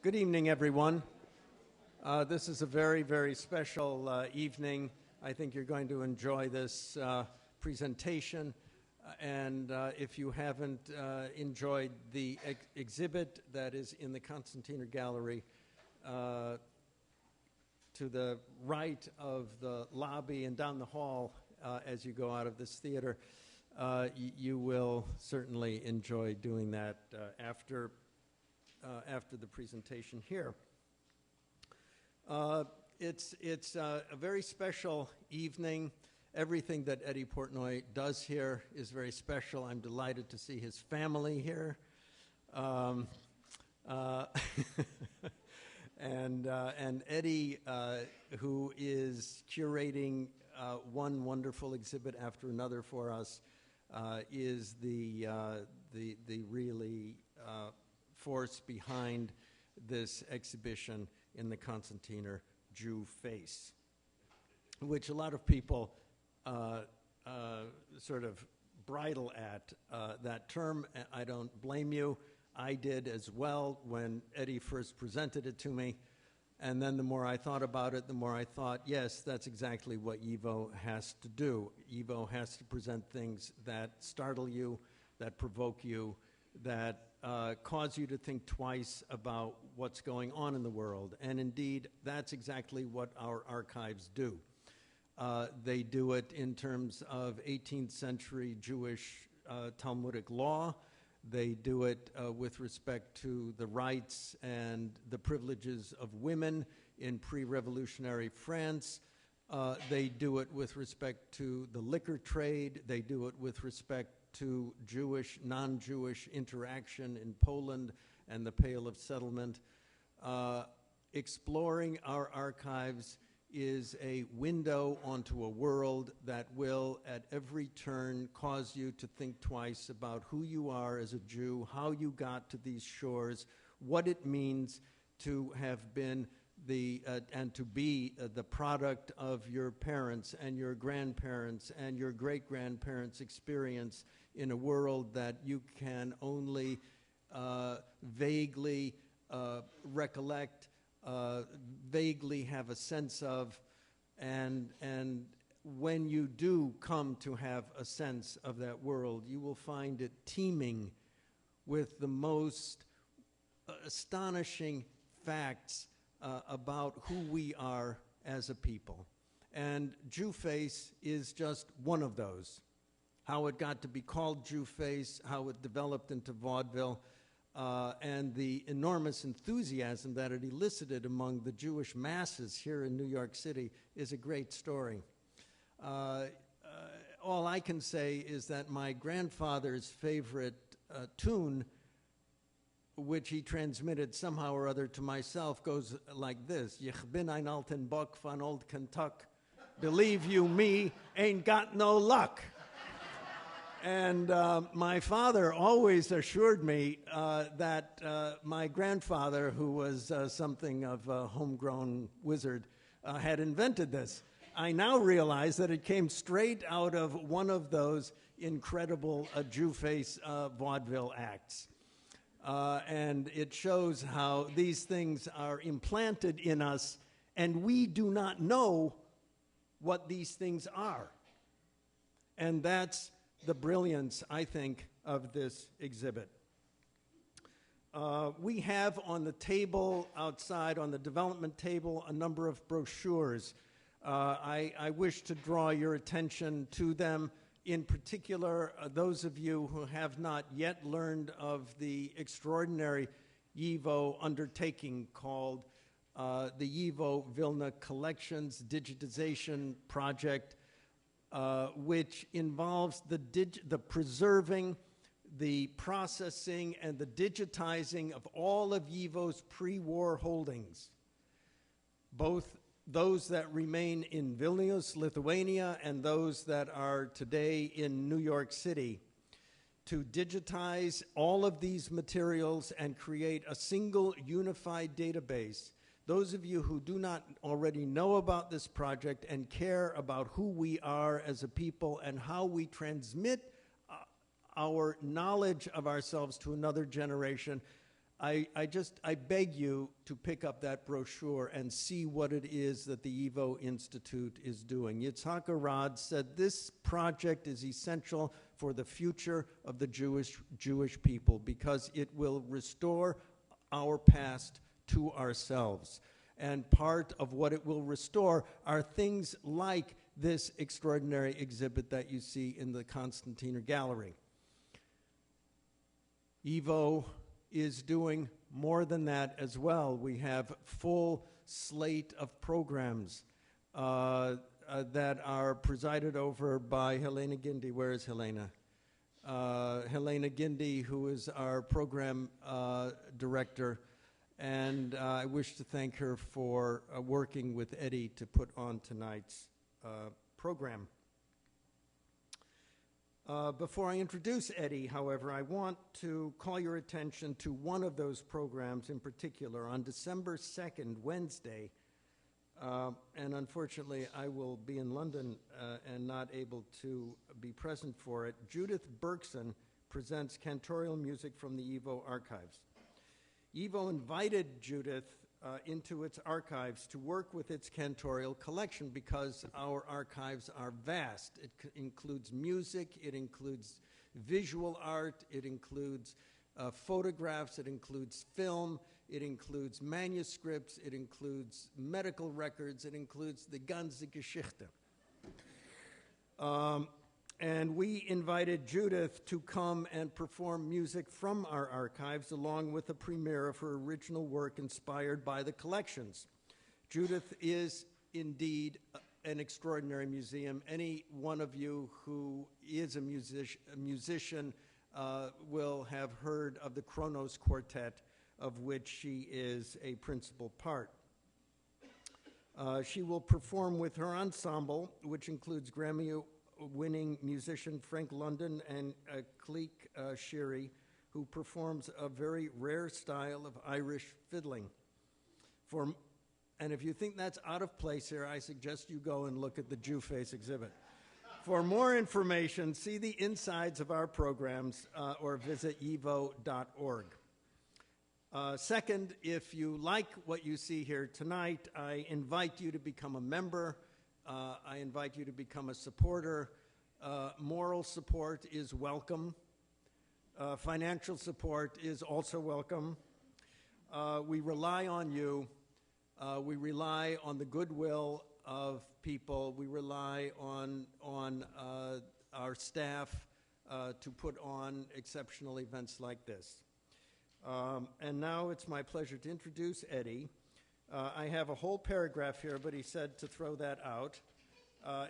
Good evening, everyone. This is a very, very special evening. I think you're going to enjoy this presentation. And if you haven't enjoyed the exhibit that is in the Constantiner Gallery to the right of the lobby and down the hall as you go out of this theater, you will certainly enjoy doing that after the presentation here. It's a very special evening. Everything that Eddy Portnoy does here is very special. I'm delighted to see his family here. And Eddy, who is curating one wonderful exhibit after another for us, is the really force behind this exhibition in the Constantiner Jewface, which a lot of people sort of bridle at that term. I don't blame you. I did as well when Eddy first presented it to me. And then the more I thought about it, the more I thought, yes, that's exactly what YIVO has to do. YIVO has to present things that startle you, that provoke you, that cause you to think twice about what's going on in the world. And indeed, that's exactly what our archives do. They do it in terms of 18th century Jewish Talmudic law. They do it with respect to the rights and the privileges of women in pre-revolutionary France. They do it with respect to the liquor trade. They do it with respect to Jewish, non-Jewish interaction in Poland and the Pale of Settlement. Exploring our archives is a window onto a world that will, at every turn, cause you to think twice about who you are as a Jew, how you got to these shores, what it means to have been and to be the product of your parents and your grandparents and your great-grandparents' experience in a world that you can only vaguely recollect, vaguely have a sense of, and when you do come to have a sense of that world, you will find it teeming with the most astonishing facts about who we are as a people. And Jewface is just one of those. How it got to be called Jewface, how it developed into vaudeville, and the enormous enthusiasm that it elicited among the Jewish masses here in New York City is a great story. All I can say is that my grandfather's favorite tune, which he transmitted somehow or other to myself, goes like this: Ich bin ein alten Bock von old Kentuck, believe you me, ain't got no luck. And my father always assured me that my grandfather, who was something of a homegrown wizard, had invented this. I now realize that it came straight out of one of those incredible Jewface vaudeville acts. And it shows how these things are implanted in us, and we do not know what these things are. And that's the brilliance, I think, of this exhibit. We have on the table outside, on the development table, a number of brochures. I wish to draw your attention to them. In particular, those of you who have not yet learned of the extraordinary YIVO undertaking called the YIVO Vilna Collections Digitization Project, which involves the preserving, the processing, and the digitizing of all of YIVO's pre-war holdings, both those that remain in Vilnius, Lithuania, and those that are today in New York City, to digitize all of these materials and create a single unified database. Those of you who do not already know about this project and care about who we are as a people and how we transmit our knowledge of ourselves to another generation, I beg you to pick up that brochure and see what it is that the YIVO Institute is doing. Yitzhak Arad said this project is essential for the future of the Jewish people because it will restore our past to ourselves. And part of what it will restore are things like this extraordinary exhibit that you see in the Constantiner Gallery. YIVO is doing more than that as well. We have full slate of programs that are presided over by Yelena Gindi. Where is Yelena? Yelena Gindi, who is our program director, and I wish to thank her for working with Eddy to put on tonight's program. Before I introduce Eddy, however, I want to call your attention to one of those programs in particular. On December 2nd, Wednesday, and unfortunately I will be in London and not able to be present for it, Judith Berkson presents cantorial music from the YIVO archives. YIVO invited Judith into its archives to work with its cantorial collection because our archives are vast. It includes music, it includes visual art, it includes photographs, it includes film, it includes manuscripts, it includes medical records, it includes the ganze Geschichte. And we invited Judith to come and perform music from our archives along with a premiere of her original work inspired by the collections. Judith is indeed an extraordinary museum. Any one of you who is a musician will have heard of the Kronos Quartet, of which she is a principal part. She will perform with her ensemble, which includes Grammy-winning musician Frank London and Cleek Sheary, who performs a very rare style of Irish fiddling. And if you think that's out of place here, I suggest you go and look at the Jewface exhibit. For more information, see the insides of our programs or visit yivo.org. Second, if you like what you see here tonight, I invite you to become a member. I invite you to become a supporter. Moral support is welcome. Financial support is also welcome. We rely on you. We rely on the goodwill of people. We rely on our staff to put on exceptional events like this. And now it's my pleasure to introduce Eddy. I have a whole paragraph here, but he said to throw that out.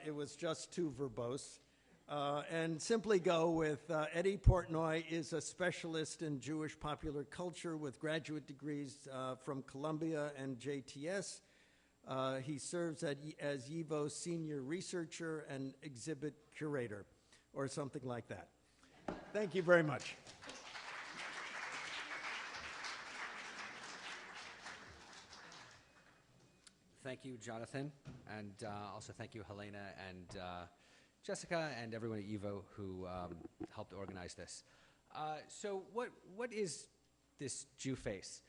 It was just too verbose. And simply go with Eddy Portnoy is a specialist in Jewish popular culture with graduate degrees from Columbia and JTS. He serves as YIVO's senior researcher and exhibit curator, or something like that. Thank you very much. Thank you, Jonathan, and also thank you, Yelena and Jessica, and everyone at YIVO who helped organize this. So what is this Jewface?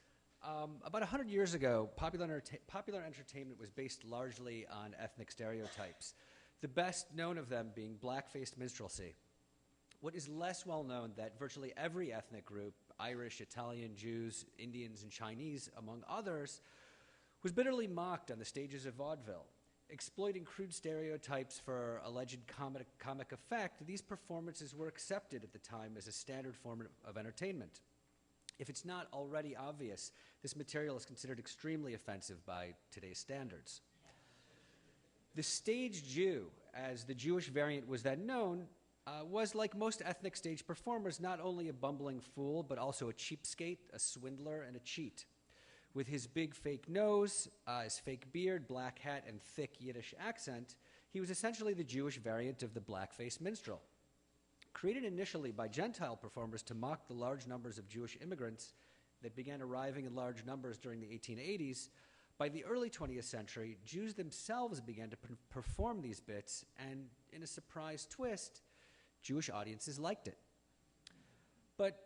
About 100 years ago, popular entertainment was based largely on ethnic stereotypes, the best known of them being blackface minstrelsy. What is less well known that virtually every ethnic group, Irish, Italian, Jews, Indians, and Chinese, among others, was bitterly mocked on the stages of vaudeville. Exploiting crude stereotypes for alleged comic effect, these performances were accepted at the time as a standard form of entertainment. If it's not already obvious, this material is considered extremely offensive by today's standards. The stage Jew, as the Jewish variant was then known, was, like most ethnic stage performers, not only a bumbling fool, but also a cheapskate, a swindler, and a cheat. With his big fake nose, his fake beard, black hat, and thick Yiddish accent, he was essentially the Jewish variant of the blackface minstrel. Created initially by Gentile performers to mock the large numbers of Jewish immigrants that began arriving in large numbers during the 1880s, by the early 20th century, Jews themselves began to perform these bits, and in a surprise twist, Jewish audiences liked it. But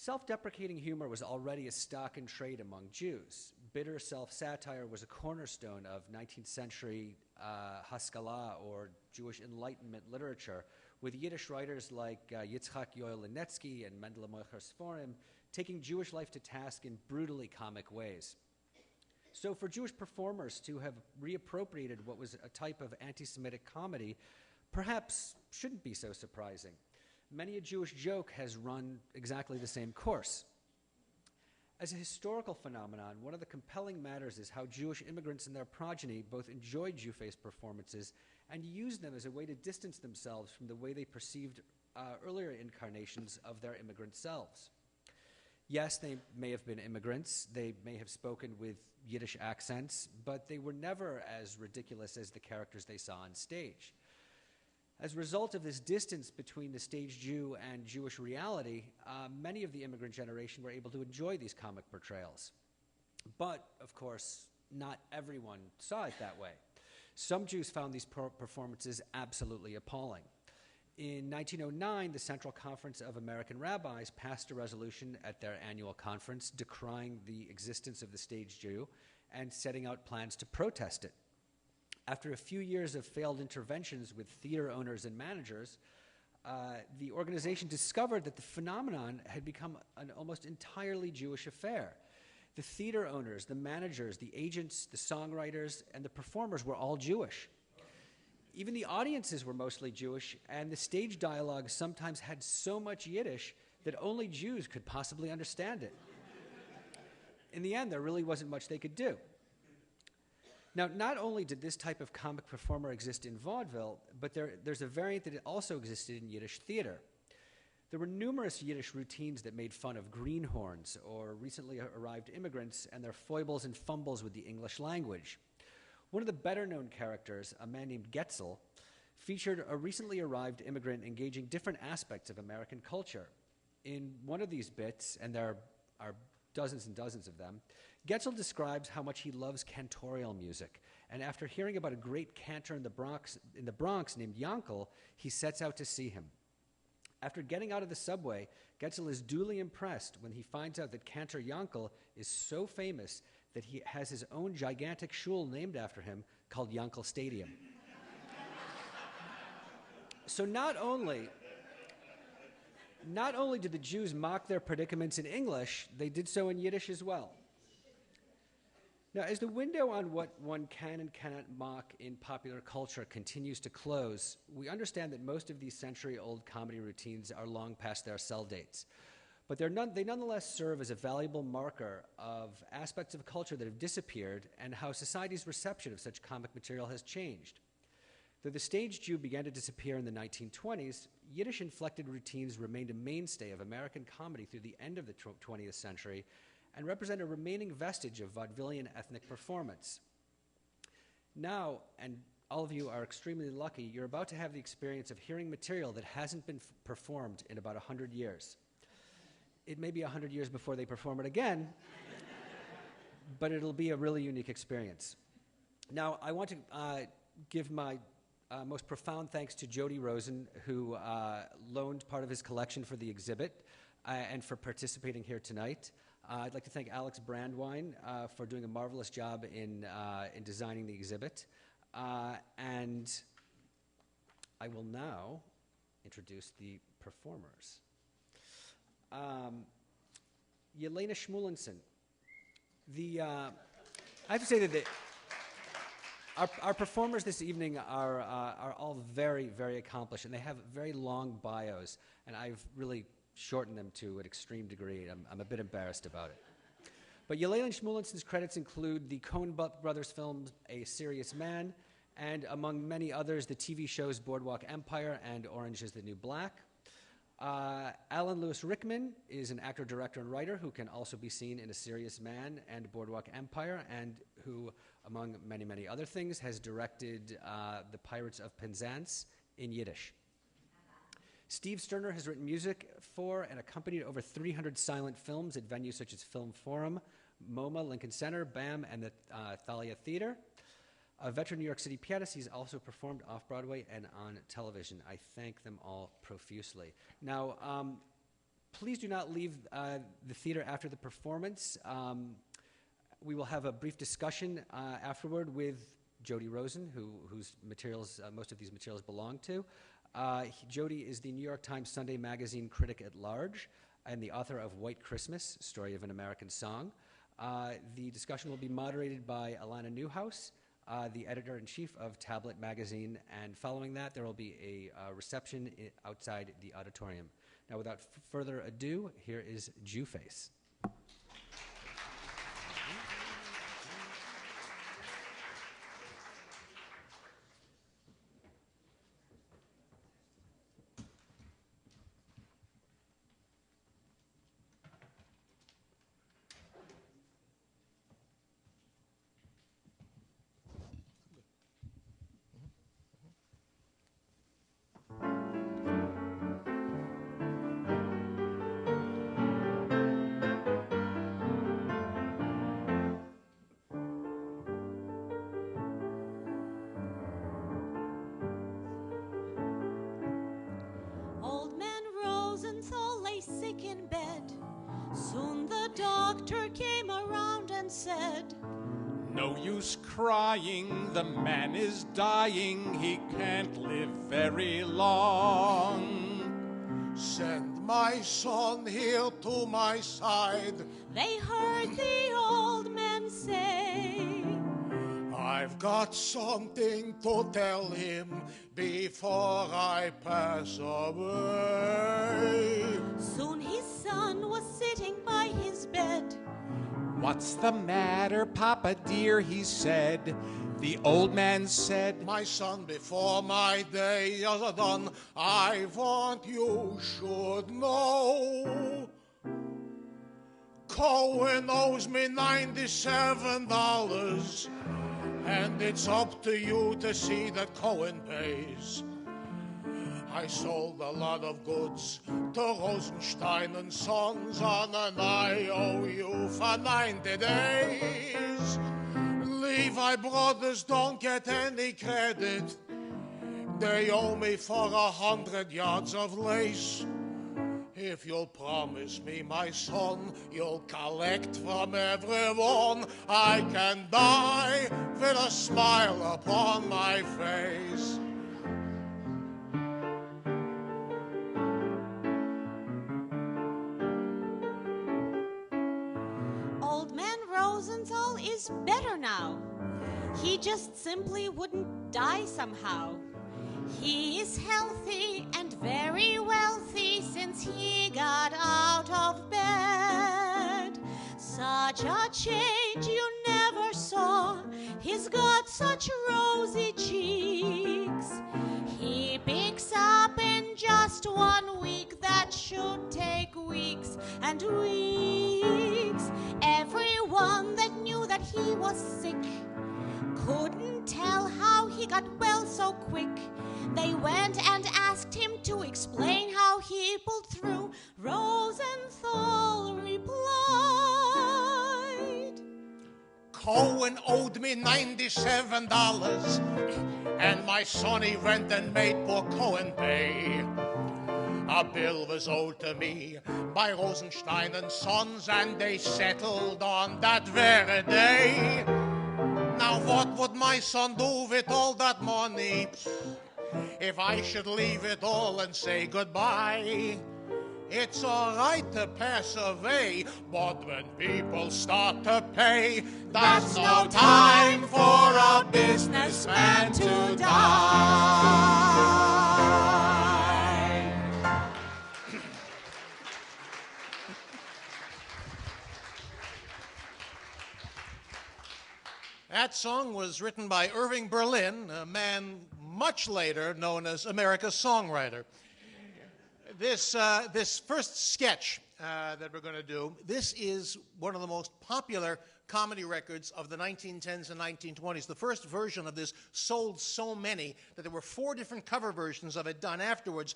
Self-deprecating humor was already a stock in trade among Jews. Bitter self-satire was a cornerstone of 19th century Haskalah, or Jewish Enlightenment literature, with Yiddish writers like Yitzchak Yoel Linetsky and Mendele Moicher Sforim taking Jewish life to task in brutally comic ways. So for Jewish performers to have reappropriated what was a type of anti-Semitic comedy perhaps shouldn't be so surprising. Many a Jewish joke has run exactly the same course. As a historical phenomenon, one of the compelling matters is how Jewish immigrants and their progeny both enjoyed Jewface performances and used them as a way to distance themselves from the way they perceived earlier incarnations of their immigrant selves. Yes, they may have been immigrants, they may have spoken with Yiddish accents, but they were never as ridiculous as the characters they saw on stage. As a result of this distance between the stage Jew and Jewish reality, many of the immigrant generation were able to enjoy these comic portrayals. But, of course, not everyone saw it that way. Some Jews found these performances absolutely appalling. In 1909, the Central Conference of American Rabbis passed a resolution at their annual conference decrying the existence of the stage Jew and setting out plans to protest it. After a few years of failed interventions with theater owners and managers, the organization discovered that the phenomenon had become an almost entirely Jewish affair. The theater owners, the managers, the agents, the songwriters, and the performers were all Jewish. Even the audiences were mostly Jewish, and the stage dialogue sometimes had so much Yiddish that only Jews could possibly understand it. In the end, there really wasn't much they could do. Now, not only did this type of comic performer exist in vaudeville, but there's a variant that also existed in Yiddish theater. There were numerous Yiddish routines that made fun of greenhorns or recently arrived immigrants and their foibles and fumbles with the English language. One of the better-known characters, a man named Getzel, featured a recently arrived immigrant engaging different aspects of American culture. In one of these bits, and there are dozens and dozens of them, Getzel describes how much he loves cantorial music, and after hearing about a great cantor in the Bronx named Yankel, he sets out to see him. After getting out of the subway, Getzel is duly impressed when he finds out that cantor Yankel is so famous that he has his own gigantic shul named after him called Yankel Stadium. So not only did the Jews mock their predicaments in English, they did so in Yiddish as well. Now, as the window on what one can and cannot mock in popular culture continues to close, we understand that most of these century-old comedy routines are long past their sell dates. But they nonetheless serve as a valuable marker of aspects of culture that have disappeared and how society's reception of such comic material has changed. Though the stage Jew began to disappear in the 1920s, Yiddish-inflected routines remained a mainstay of American comedy through the end of the 20th century and represent a remaining vestige of vaudevillian ethnic performance. Now, and all of you are extremely lucky, you're about to have the experience of hearing material that hasn't been performed in about 100 years. It may be 100 years before they perform it again, but it'll be a really unique experience. Now, I want to give my most profound thanks to Jody Rosen, who loaned part of his collection for the exhibit and for participating here tonight. I'd like to thank Alex Brandwine for doing a marvelous job in designing the exhibit. And I will now introduce the performers. Yelena Shmulenson. I have to say that our performers this evening are all very, very accomplished, and they have very long bios, and I've really shortened them to an extreme degree. I'm a bit embarrassed about it. But Yelena Shmulenson's credits include the Coen Brothers film A Serious Man, and among many others, the TV shows Boardwalk Empire and Orange is the New Black. Alan Lewis Rickman is an actor, director, and writer who can also be seen in A Serious Man and Boardwalk Empire, and who, among many, many other things, has directed The Pirates of Penzance in Yiddish. Steve Sterner has written music for and accompanied over 300 silent films at venues such as Film Forum, MoMA, Lincoln Center, BAM, and the Thalia Theater. A veteran New York City pianist, he's also performed off-Broadway and on television. I thank them all profusely. Now, please do not leave the theater after the performance. We will have a brief discussion afterward with Jody Rosen, whose materials, most of these materials belong to. Jody is the New York Times Sunday Magazine Critic-at-large and the author of White Christmas, Story of an American Song. The discussion will be moderated by Alana Newhouse, the editor-in-chief of Tablet Magazine, and following that, there will be a reception outside the auditorium. Now, without further ado, here is Jewface. Said, "No use crying, the man is dying, he can't live very long. Send my son here to my side," they heard the old man say. "I've got something to tell him before I pass away." Soon his son was sitting by his bed. "What's the matter, Papa dear?" he said. The old man said, "My son, before my days are done, I want you should know. Cohen owes me $97, and it's up to you to see that Cohen pays. I sold a lot of goods to Rosenstein and Sons on an IOU for 90 days. Levi Brothers don't get any credit. They owe me for 100 yards of lace. If you'll promise me, my son, you'll collect from everyone, I can die with a smile upon my face." Rosenthal is better now. He just simply wouldn't die somehow. He is healthy and very wealthy since he got out of bed. Such a change you never saw. He's got such rosy cheeks. He picks up in just 1 week that should take weeks and weeks. Everyone that knew that he was sick couldn't tell how he got well so quick. They went and asked him to explain how he pulled through. Rosenthal replied, "Cohen owed me $97, and my sonny went and made poor Cohen pay. A bill was owed to me by Rosenstein and Sons, and they settled on that very day. Now what would my son do with all that money if I should leave it all and say goodbye? It's all right to pass away, but when people start to pay, that's no time for a businessman to die." That song was written by Irving Berlin, a man much later known as America's songwriter. This first sketch that we're going to do, this is one of the most popular comedy records of the 1910s and 1920s. The first version of this sold so many that there were 4 different cover versions of it done afterwards,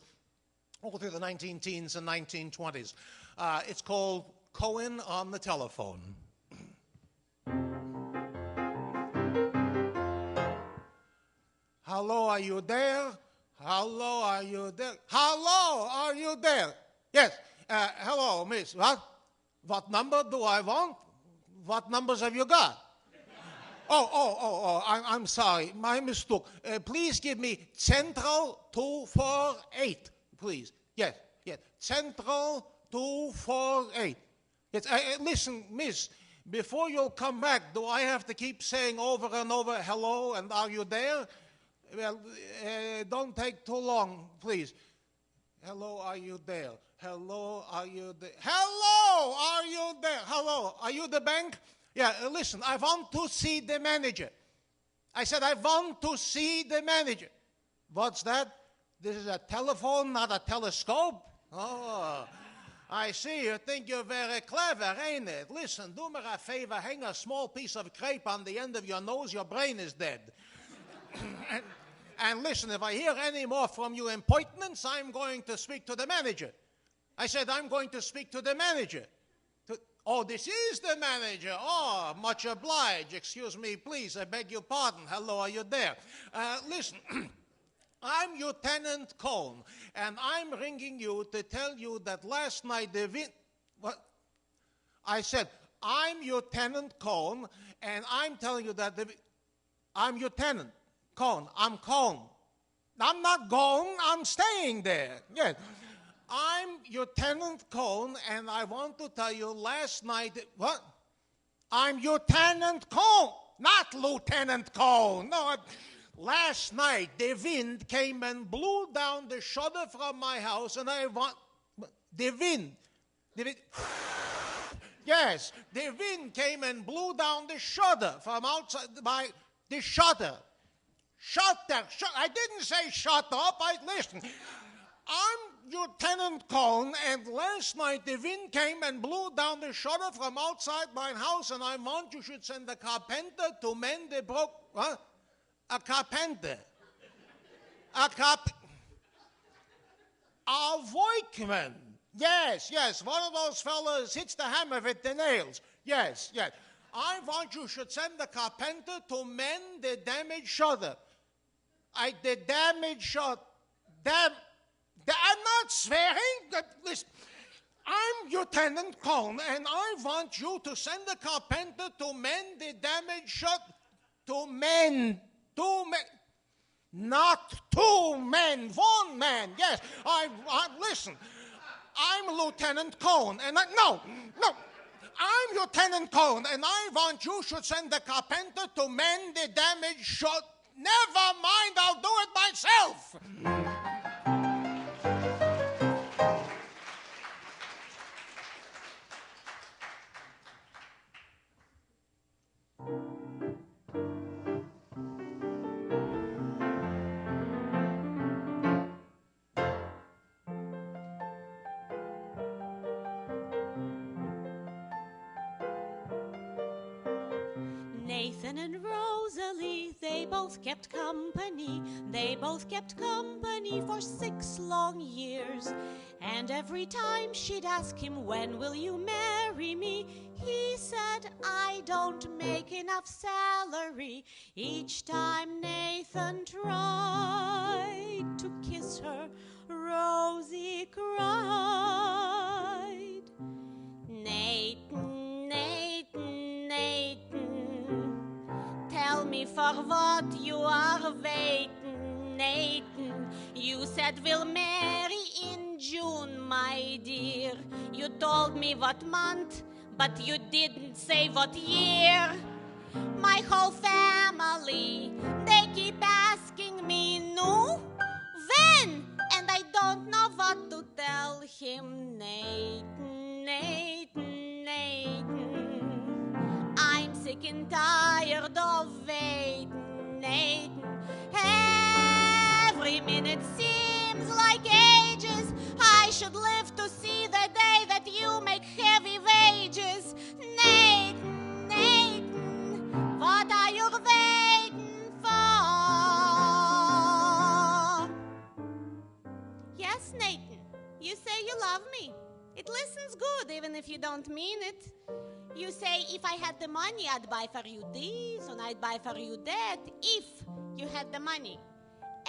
all through the 19-teens and 1920s. It's called Cohen on the Telephone. Hello, are you there? Hello, are you there? Hello, are you there? Yes, Hello, miss. What? What number do I want? What numbers have you got? I'm sorry. My mistake. Please give me Central 248, please. Yes. Central 248. Yes, listen, miss, before you come back, do I have to keep saying over and over, hello, and are you there? Well, don't take too long, please. Hello, are you there? Hello, are you there? Hello, are you there? Hello, are you the bank? Yeah, listen, I want to see the manager. I said, I want to see the manager. What's that? This is a telephone, not a telescope? Oh, I see. You think you're very clever, ain't it? Listen, do me a favor. Hang a small piece of crepe on the end of your nose. Your brain is dead. and listen, if I hear any more from you impertinence, I'm going to speak to the manager. I said, I'm going to speak to the manager. Oh, this is the manager. Oh, much obliged. Excuse me, please. I beg your pardon. Hello, are you there? Listen. I'm Lieutenant Cohn, and I'm ringing you to tell you that last night what? I said, I'm Lieutenant Cohn, and I'm telling you that I'm Lieutenant Cohn. I'm Cohn. I'm not going. I'm staying there. Yes. I'm Lieutenant Cohn, and I want to tell you last night, what? I'm Lieutenant Cohn, not Lieutenant Cohn. No, last night, the wind came and blew down the shutter from my house, and the wind. Yes, the wind came and blew down the shutter from outside the shutter. I didn't say shut up. Listen. I'm Lieutenant Cohn, and last night the wind came and blew down the shutter from outside my house, and I want you should send a carpenter to mend the What? A carpenter. A workman. Yes. One of those fellas hits the hammer with the nails. Yes. I want you should send the carpenter to mend the damaged shutter. The damaged shutter. I'm not swearing. Listen, I'm Lieutenant Cohn, and I want you to send the carpenter to mend the damaged shutter. To mend. Not two men, one man. Yes, listen. I'm Lieutenant Cohn, and no. I'm Lieutenant Cohn, and I want you should send the carpenter to mend the damaged shutter. Never mind, I'll do it myself. Nathan and Rosalie, they both kept company. They both kept company for 6 long years. And every time she'd ask him, when will you marry me? He said, I don't make enough salary. Each time Nathan tried to kiss her, Rosie cried. Nathan, Nathan, Nathan, tell me for what you are waiting, Nathan. You said we'll marry in June, my dear. You told me what month, but you didn't say what year. My whole family, they keep asking me, no, when? And I don't know what to tell him, Nathan, Nathan, Nathan. I'm sick and tired of waiting, Nathan. Every minute seems like ages. I should live to see the day that you make heavy wages. Nathan, Nathan, what are you waiting for? Yes, Nathan, you say you love me. It listens good even if you don't mean it. You say if I had the money, I'd buy for you this and I'd buy for you that, if you had the money.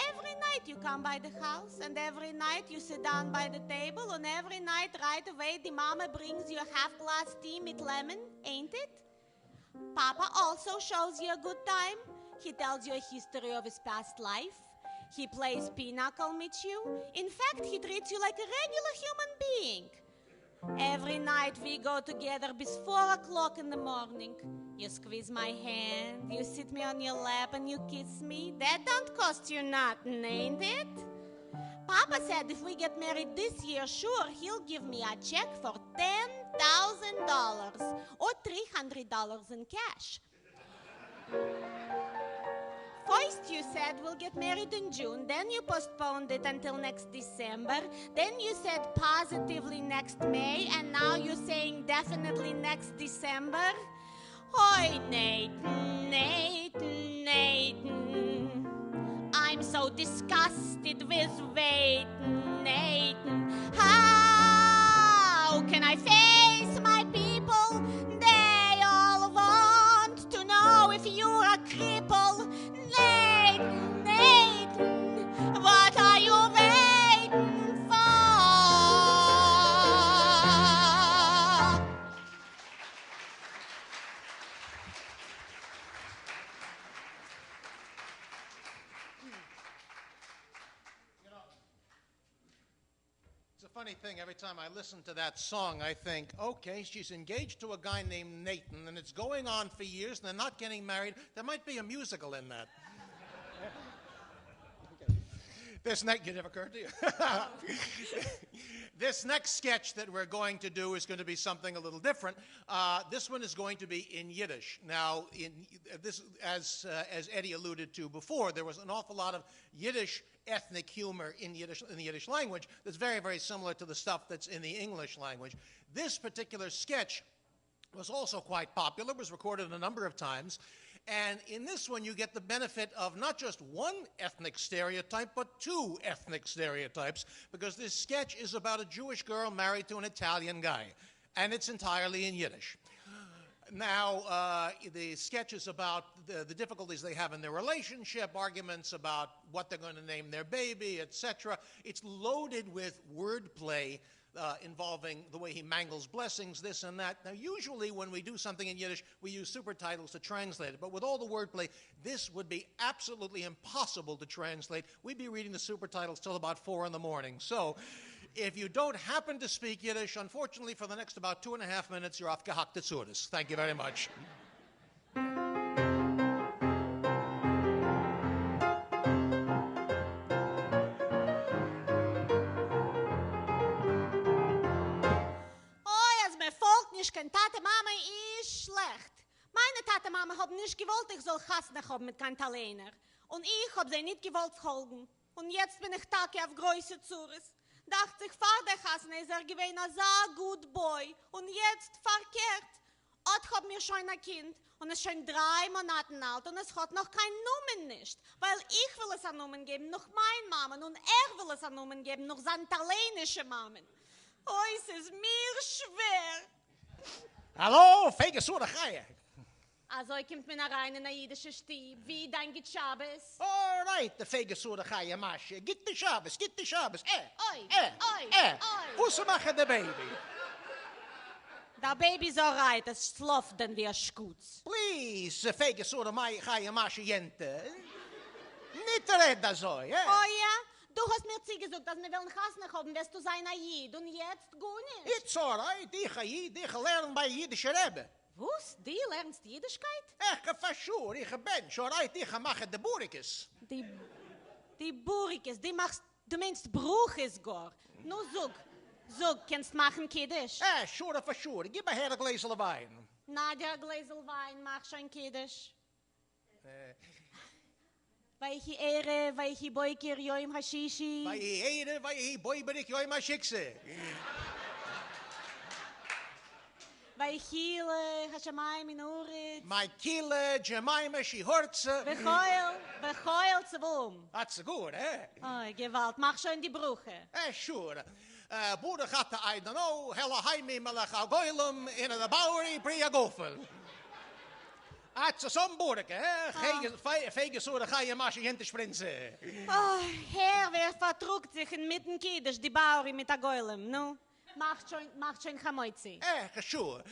Every every night you come by the house, and every night you sit down by the table, and every night right away the mama brings you a half-glass tea with lemon, ain't it? Papa also shows you a good time. He tells you a history of his past life. He plays pinochle with you. In fact, he treats you like a regular human being. Every night we go together bis 4 o'clock in the morning. You squeeze my hand, you sit me on your lap, and you kiss me. That don't cost you nothing, ain't it? Papa said if we get married this year, sure, he'll give me a check for $10,000 or $300 in cash. First you said we'll get married in June, then you postponed it until next December, then you said positively next May, and now you're saying definitely next December? Oi, Nathan, Nathan, Nathan. I'm so disgusted with waiting, Nathan. How can I face my people? They all want to know if you're a cripple. Nathan, Nathan, what are you waiting for? It's a funny thing. Every time I listen to that song, I think, okay, she's engaged to a guy named Nathan, and it's going on for years, and they're not getting married. There might be a musical in that. This next, it never occurred to you? This next sketch that we're going to do is going to be something a little different. This one is going to be in Yiddish. Now, as Eddie alluded to before, there was an awful lot of Yiddish ethnic humor in the Yiddish language that's very, very similar to the stuff that's in the English language. This particular sketch was also quite popular, was recorded a number of times. And in this one, you get the benefit of not just one ethnic stereotype, but 2 ethnic stereotypes, because this sketch is about a Jewish girl married to an Italian guy, and it's entirely in Yiddish. Now, the sketch is about the difficulties they have in their relationship, arguments about what they're going to name their baby, etc. It's loaded with wordplay involving the way he mangles blessings, this and that. Now, usually when we do something in Yiddish, we use super titles to translate it. But with all the wordplay, this would be absolutely impossible to translate. We'd be reading the super titles till about 4 in the morning. So if you don't happen to speak Yiddish, unfortunately, for the next about 2.5 minutes, you're off gehackte Zuris. Thank you very much. Kein Tate Mama ist schlecht. Meine Tate Mama hat nicht gewollt, ich soll Chasnach haben mit kein Italiener. Und ich hab sie nicht gewollt folgen. Und jetzt bin ich Tage auf Größe Zures. Dachte ich, fahr der Chasne, ist gewesen ein so good boy. Und jetzt verkehrt. Ot hab mir schon ein Kind. Und es ist schon 3 Monate alt. Und es hat noch kein Numen nicht. Weil ich will es an Numen geben, noch mein Mamen. Und will es an Numen geben, noch seine italienische Mamen. Oh, es ist mir schwer. Hallo, fege Sura Chaya. Also, kommt mir rein in der jüdische Stieb. Wie dein geht Schabes? All right, the fege Sura Chaya, Masche. Git die Schabes, git die Schabes. Oi, oi. Wusse machen der Baby? Der Baby ist all right, es schläft dann wie ein Schutz. Please, fege Sura Chaya, Masche, Jente. Nicht redda so, Oh ja? Du hast mir zugesagt, dass wir wollen Chasnach haben, wirst du sein Ayid. Und jetzt gut nicht. It's all right, ich Ayid, ich lerne bei Jiddische Rebbe. Was? Die lernst Jiddischkeit? Ich verschur, ich bin, schon right, ich mache die Burikes. Die Burikes, du meinst Bruches gar. Nu sag, kannst machen Kiddisch? Sure, verschur, gib mir her ein Gläsel Wein. Na, der Gläsel Wein, mach schon Kiddisch. Vayhi ere, vayhi boykir yoim hashishi. Vayhi ere, vayhi boyberik yoim hashikse. Vayhi hashamayim inurit. My kille, Jemima, she hurts. Bechoil zevum. That's good, eh? Oh, Gewalt, mach schon die Bruche. Sure. Boerde gatte, I don't know, hella haimi melech algoilum in a Bowery Bria Gofel. Atsa somburke, Fege so de gaie masche hinter sprinze. Oh, Herr, wer vertrugt sich inmitten Kiddisch, die Bauri mit der Goylem, no? Macht schon Chamoitzi. Geschoor.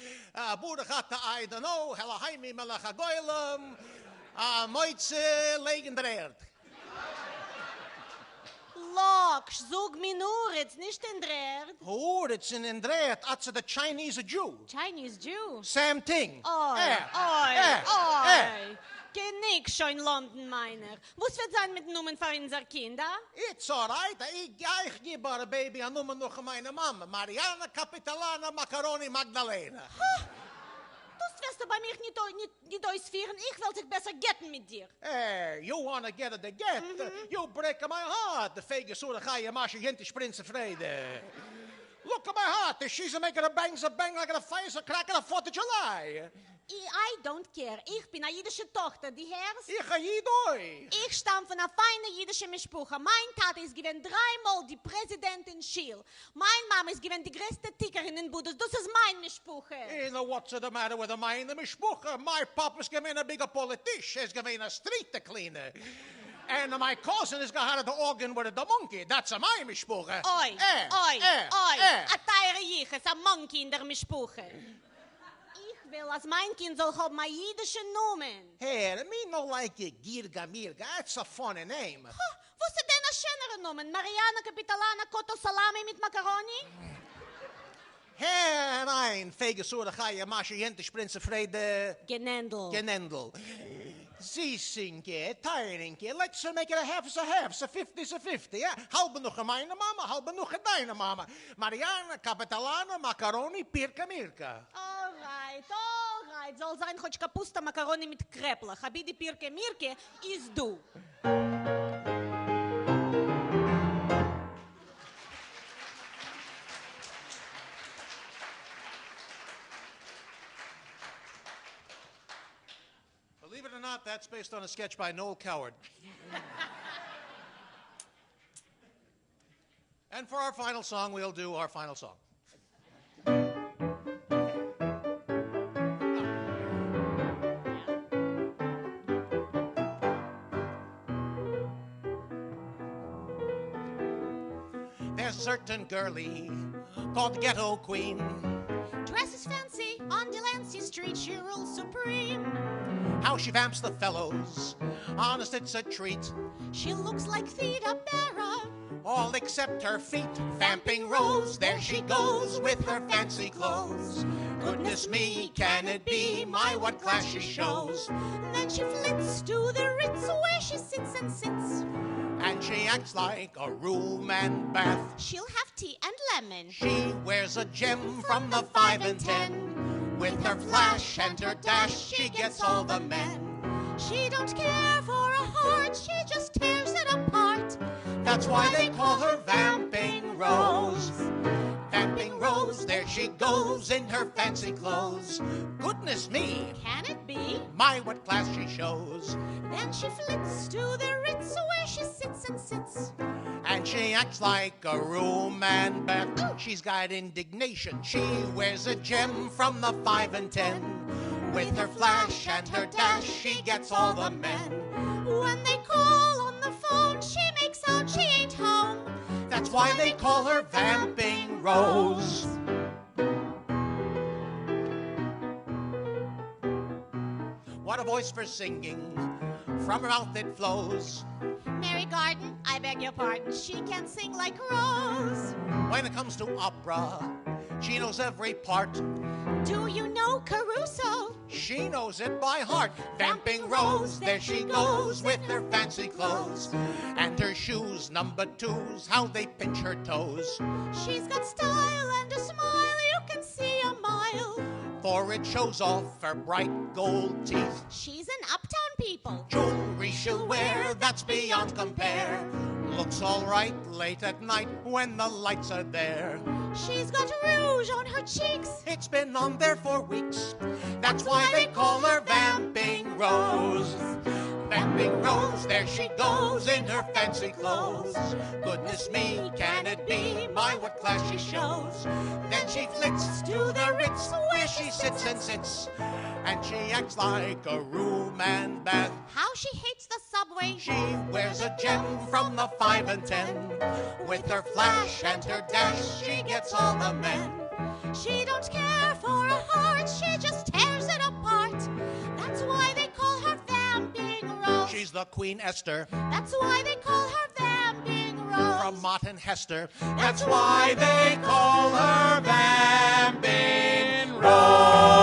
Boerde gaat de I don't know, hella heimi melacha goylem, moitze legendreert. Lock, zog mi nur, it's nicht entdreht. Hoor, it's in Andreert, atsa the Chinese Jew. Chinese Jew. Same thing. Oi. Genick schon London, meiner. Was wird sein mit Nummern für unsere Kinder? It's all right. Ich gebe a baby an nummer noch meine Mama. Mariana Capitalana Macaroni Magdalena. Das wirst du bei mir nicht ausführen. Ich will dich besser getten mit dir. Hey, you wanna get it again? You break my heart. The fake so ga je maar gente sprinse vrede. Look at my heart. She's making a bang like a fire crack on the 4th of July. I don't care. Ich bin eine jüdische Tochter, die Herrs. Ich Jidoi. Ich stamm von einer feinen jüdischen Mischpuche. Mein Tate ist gewesen 3-mal die Präsidentin Schiel. Mein Mama ist gewesen die größte Tickerin in Budas. Das ist mein Mischpuche. You know what's the matter with mine? Mischpuche. My papa's gewesen a bigger politician. He's gewesen a street cleaner. And my cousin is gehad the organ with the monkey. That's a my Mischpuche. Oi. A teure Jiches, a monkey in der Mischpuche. Ich will, als mein Kind soll haben eine jüdische Nomen. Hey, me no like it, Girga Mirga. That's a funny name. Was ist denn eine schönere Nomen? Mariana Capitalana Cotto Salami mit Macaroni? Hey, nein, fege so de gaie masche jente sprinse vrede. Genendel. Ziesinke, tirinke. Let's make it a half, so 50. Yeah? Halbe nog a meine mama, halbe nog a deine mama. Mariana Capitalana Macaroni Pirka Mirka. All right. Soll sein, chodź kapusta Macaroni mit Kreppler. Habidi Pirke Mirke ist du. Believe it or not, that's based on a sketch by Noel Coward. And for our final song, we'll do our final song. There's a certain girlie called the Ghetto Queen. Dresses fancy, on Delancey Street she rules supreme. How she vamps the fellows, honest it's a treat. She looks like Theda Barra. All except her feet, vamping Rose, there she goes with her fancy clothes. Goodness me, can it be my what class she shows? Then she flits to the Ritz where she sits and sits. And she acts like a room and bath. She'll have tea and lemon. She wears a gem from the 5 and 10. With her flash and her dash, she gets all the men. She don't care for a heart, she just tears it apart. That's why they call her Vamping Rose. Vamping Rose, there she goes in her fancy clothes. Goodness me, can it be? My, what class she shows. Then she flits to the Ritz where she sits and sits. And she acts like a room and bath. She's got indignation. She wears a gem from the 5 and 10. With her flash and her dash, she gets all the men. When they call on the phone, she makes out she ain't home. That's why they call her Vamping Rose. What a voice for singing, from her mouth it flows. Mary Garden, I beg your pardon, she can sing like Rose. When it comes to opera, she knows every part. Do you know Caruso? She knows it by heart. Vamping Rose, there she goes with her fancy clothes. And her shoes, number 2s, how they pinch her toes. She's got style and a smile, you can see a mile. For it shows off her bright gold teeth. She's an uptown people. Jewelry she'll wear, that's beyond compare. Looks all right late at night when the lights are there. She's got rouge on her cheeks. It's been on there for weeks. That's why they call her Vamping Rose. Vamping Rose, there she goes in her fancy clothes. Goodness me, can it be my what class she shows? Then she flits to the Ritz where she sits and sits. and she acts like a room and bath. How she hates the subway. She wears a gem from the 5 and 10. With her flash and her dash, she gets all the men. She don't care for a heart, she just tears it apart. That's why they call her Vamping Rose. She's the Queen Esther. That's why they call her Vamping Rose. From Mott and Hester. That's why they call her Vamping Rose.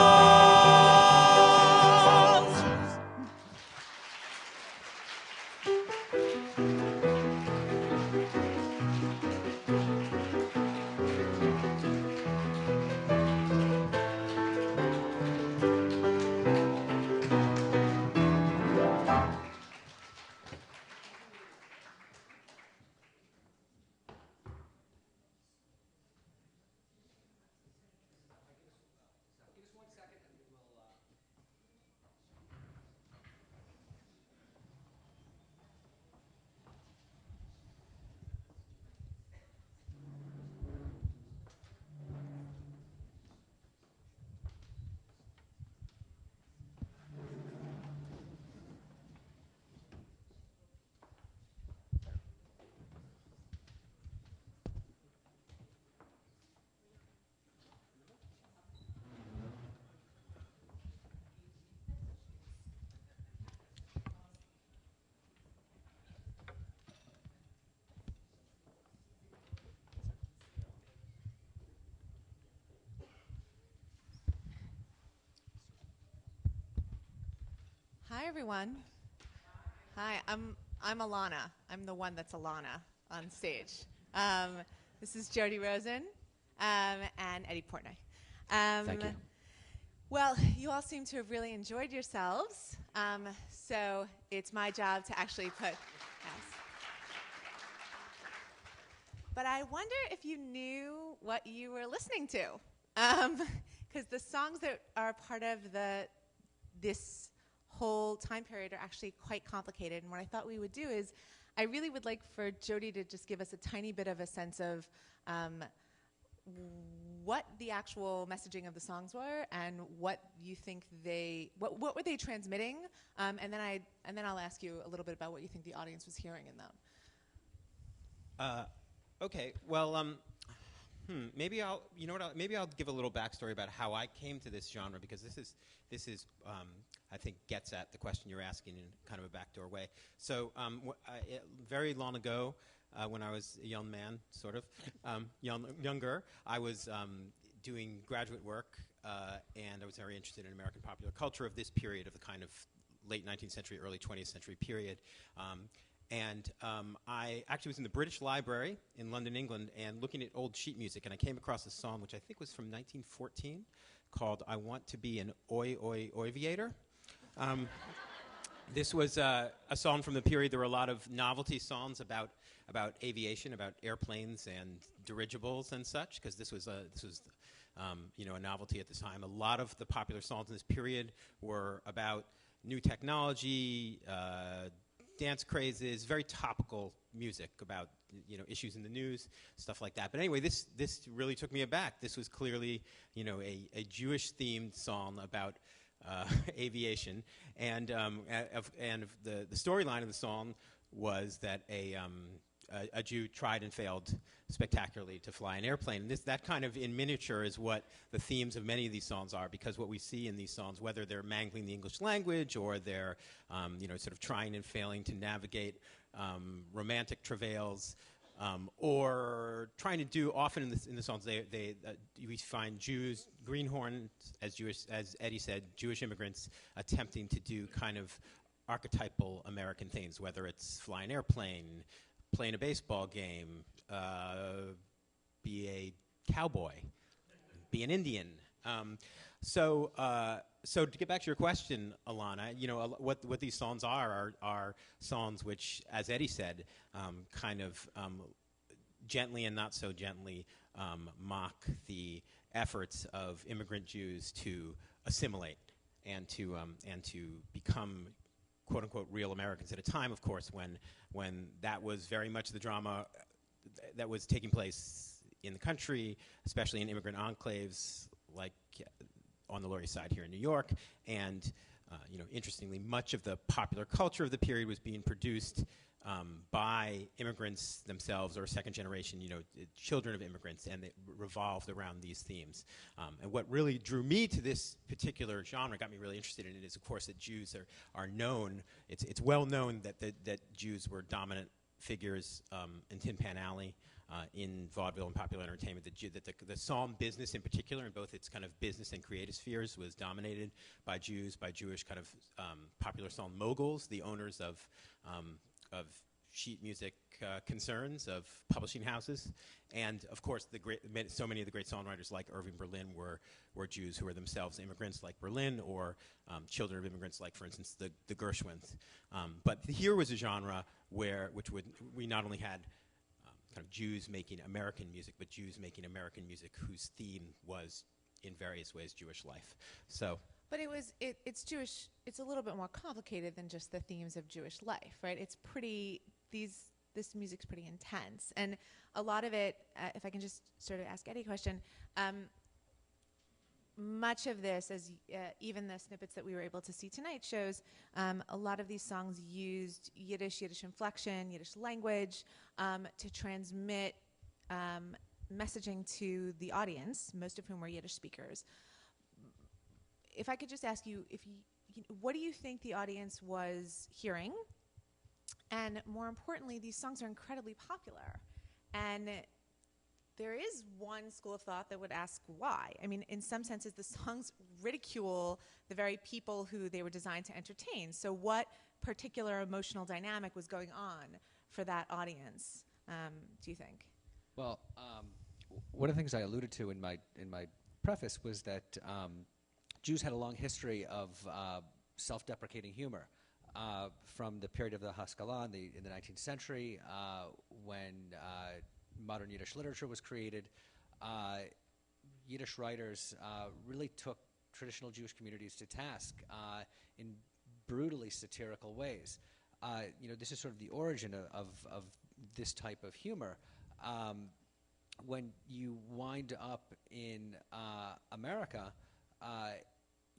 Hi, everyone. Hi, I'm Alana. I'm the one that's Alana on stage. This is Jody Rosen and Eddy Portnoy. Thank you. Well, you all seem to have really enjoyed yourselves, so it's my job to actually put... Yes. But I wonder if you knew what you were listening to, because the songs that are part of this whole time period are actually quite complicated. And what I thought we would do is, I really would like for Jody to just give us a tiny bit of a sense of what the actual messaging of the songs were and what you think what were they transmitting, and then I'll ask you a little bit about what you think the audience was hearing in them. Okay. Well, maybe I'll give a little backstory about how I came to this genre, because this is I think gets at the question you're asking in kind of a backdoor way. So very long ago, when I was a young man, sort of younger, I was doing graduate work, and I was very interested in American popular culture of this period, of the kind of late 19th century, early 20th century period. I actually was in the British Library in London, England, and looking at old sheet music, and I came across a song which I think was from 1914 called "I Want to Be an Oi Oi Oiviator." This was a song from the period. There were a lot of novelty songs about aviation, about airplanes and dirigibles and such, because this was a novelty at the time. A lot of the popular songs in this period were about new technology, dance crazes, very topical music about issues in the news, stuff like that. But anyway, this really took me aback. This was clearly a Jewish themed song about aviation, and the storyline of the song was that a Jew tried and failed spectacularly to fly an airplane. And that kind of in miniature is what the themes of many of these songs are, because what we see in these songs, whether they're mangling the English language or they're sort of trying and failing to navigate romantic travails, or trying to do, often in the songs, we find Jews, greenhorns, as Eddy said, Jewish immigrants attempting to do kind of archetypal American things, whether it's fly an airplane, playing a baseball game, be a cowboy, be an Indian. So to get back to your question, Alana, what these songs are songs which, as Eddy said, kind of gently and not so gently mock the efforts of immigrant Jews to assimilate and to become quote unquote real Americans at a time, of course, when that was very much the drama that was taking place in the country, especially in immigrant enclaves like on the Lower East Side here in New York. And, interestingly, much of the popular culture of the period was being produced by immigrants themselves or second generation, children of immigrants, and it revolved around these themes. And what really drew me to this particular genre, got me really interested in it, is, of course, that Jews are known. It's well known that Jews were dominant figures in Tin Pan Alley, in vaudeville and popular entertainment. That the psalm business in particular, in both its kind of business and creative spheres, was dominated by Jews, by Jewish kind of popular psalm moguls, the owners of sheet music concerns, of publishing houses, and of course so many of the great songwriters like Irving Berlin were Jews who were themselves immigrants like Berlin, or children of immigrants like, for instance, the Gershwins. But here was a genre we not only had kind of Jews making American music, but Jews making American music whose theme was in various ways Jewish life. So. But it's Jewish. It's a little bit more complicated than just the themes of Jewish life, right? It's pretty. This music's pretty intense, and a lot of it. If I can just sort of ask Eddy a question, much of this, as even the snippets that we were able to see tonight shows, a lot of these songs used Yiddish inflection, Yiddish language, to transmit messaging to the audience, most of whom were Yiddish speakers. If I could just ask you, what do you think the audience was hearing? And more importantly, these songs are incredibly popular. And there is one school of thought that would ask why. I mean, in some senses, the songs ridicule the very people who they were designed to entertain. So what particular emotional dynamic was going on for that audience, do you think? Well, one of the things I alluded to in my preface was that Jews had a long history of self-deprecating humor from the period of the Haskalah in the 19th century, when modern Yiddish literature was created. Yiddish writers really took traditional Jewish communities to task in brutally satirical ways. This is sort of the origin of this type of humor. When you wind up in America,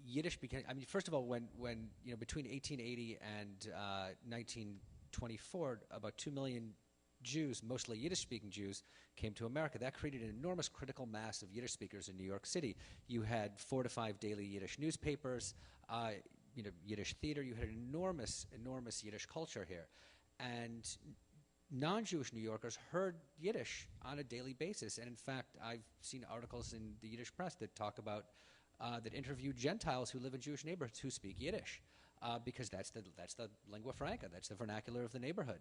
Yiddish became. I mean, first of all, when between 1880 and 1924, about 2 million Jews, mostly Yiddish-speaking Jews, came to America. That created an enormous critical mass of Yiddish speakers in New York City. You had 4 to 5 daily Yiddish newspapers, Yiddish theater. You had an enormous Yiddish culture here, and non-Jewish New Yorkers heard Yiddish on a daily basis. And in fact, I've seen articles in the Yiddish press that talk about that interview Gentiles who live in Jewish neighborhoods who speak Yiddish, because that's the lingua franca, that's the vernacular of the neighborhood.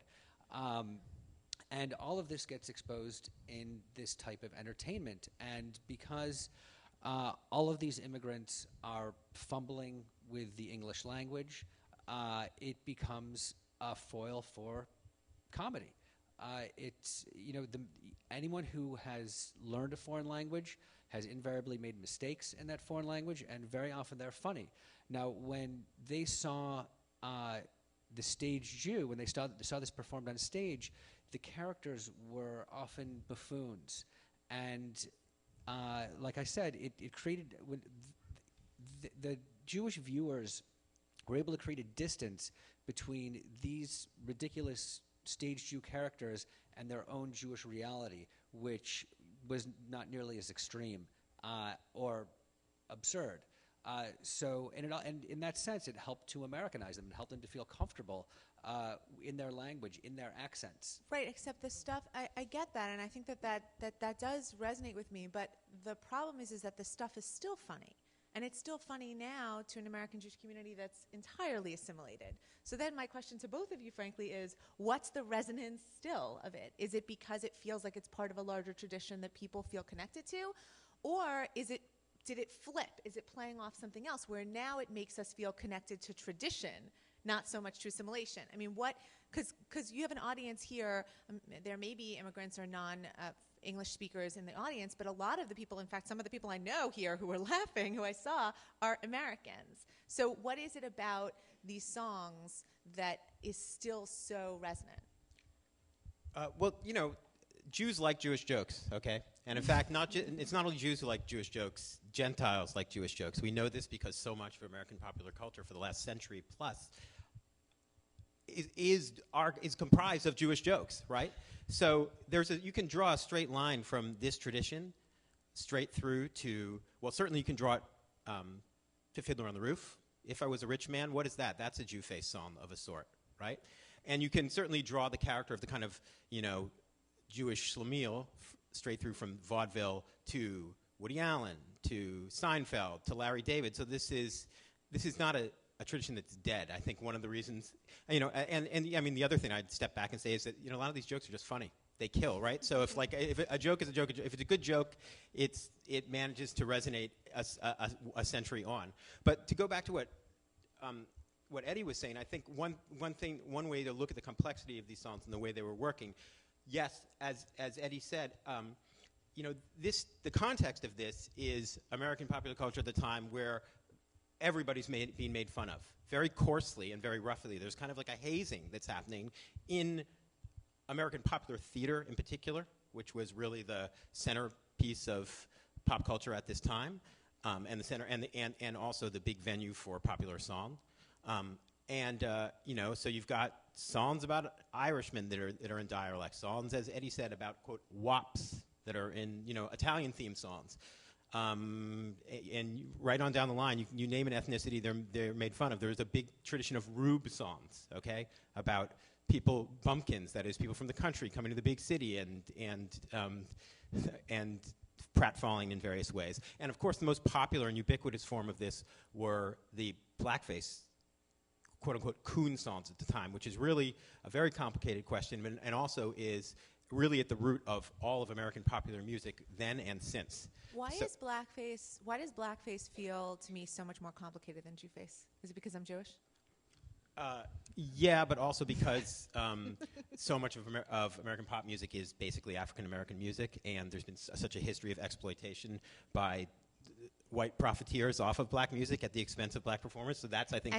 And all of this gets exposed in this type of entertainment. And because all of these immigrants are fumbling with the English language, it becomes a foil for comedy. It's, anyone who has learned a foreign language has invariably made mistakes in that foreign language, and very often they're funny. Now, when they saw the stage Jew, when they saw this performed on stage, the characters were often buffoons. And like I said, it created, the Jewish viewers were able to create a distance between these ridiculous stage Jew characters and their own Jewish reality, which was not nearly as extreme or absurd. So in that sense, it helped to Americanize them. It helped them to feel comfortable in their language, in their accents. Right, except the stuff, I get that, and I think that does resonate with me, but the problem is that the stuff is still funny. And it's still funny now to an American Jewish community that's entirely assimilated. So then my question to both of you, frankly, is what's the resonance still of it? Is it because it feels like it's part of a larger tradition that people feel connected to? Or did it flip? Is it playing off something else where now it makes us feel connected to tradition, not so much to assimilation? I mean, because you have an audience here, there may be immigrants or non-English speakers in the audience, but a lot of the people, in fact, some of the people I know here who were laughing, who I saw, are Americans. So what is it about these songs that is still so resonant? Well, Jews like Jewish jokes, okay? And in fact, it's not only Jews who like Jewish jokes, Gentiles like Jewish jokes. We know this because so much of American popular culture for the last century plus is comprised of Jewish jokes, right? So you can draw a straight line from this tradition straight through to, well, certainly you can draw it to Fiddler on the Roof. If I Was a Rich Man, what is that? That's a Jewface song of a sort, right? And you can certainly draw the character of the kind of, Jewish schlemiel straight through from vaudeville to Woody Allen to Seinfeld to Larry David. So this is not a tradition that's dead. I think one of the reasons, and I mean the other thing I'd step back and say is that a lot of these jokes are just funny. They kill, right? So if a joke is a joke, if it's a good joke, it manages to resonate a century on. But to go back to what Eddy was saying, I think one way to look at the complexity of these songs and the way they were working. Yes, as Eddy said, the context of this is American popular culture at the time where everybody's being made fun of very coarsely and very roughly. There's kind of like a hazing that's happening in American popular theater in particular, which was really the centerpiece of pop culture at this time, and the center and also the big venue for popular song. So you've got songs about Irishmen that are in dialect, songs, as Eddy said, about, quote, wops that are in, Italian themed songs. And right on down the line, you name an ethnicity, they're made fun of. There's a big tradition of rube songs, okay, about people, bumpkins, that is, people from the country coming to the big city and pratfalling in various ways. And of course, the most popular and ubiquitous form of this were the blackface, quote-unquote, coon songs at the time, which is really a very complicated question and also is really at the root of all of American popular music then and since. Why does blackface feel to me so much more complicated than Jewface? Is it because I'm Jewish? Yeah, but also because so much of American pop music is basically African-American music, and there's been such a history of exploitation by white profiteers off of black music at the expense of black performers. So that's, I think,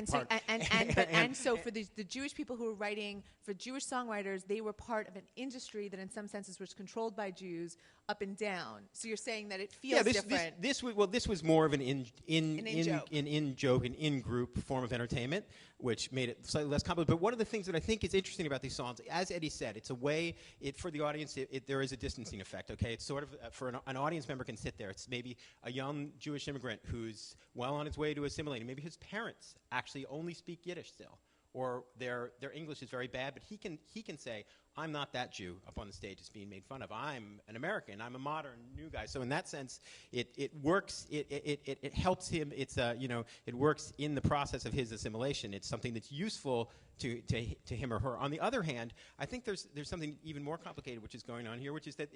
so for the Jewish people who were writing, for Jewish songwriters, they were part of an industry that in some senses was controlled by Jews up and down. So you're saying that it feels different. This was more of an in-joke, an in-group form of entertainment, which made it slightly less complicated. But one of the things that I think is interesting about these songs, as Eddy said, it's a way, for the audience, there is a distancing effect, okay? It's sort of, for an audience member can sit there, it's maybe a young Jewish immigrant who's well on his way to assimilating. Maybe his parents actually only speak Yiddish still, or their English is very bad, but he can say, I'm not that Jew up on the stage that's being made fun of. I'm an American. I'm a modern new guy. So in that sense, it works. It helps him. It works in the process of his assimilation. It's something that's useful to him or her. On the other hand, I think there's something even more complicated which is going on here, which is that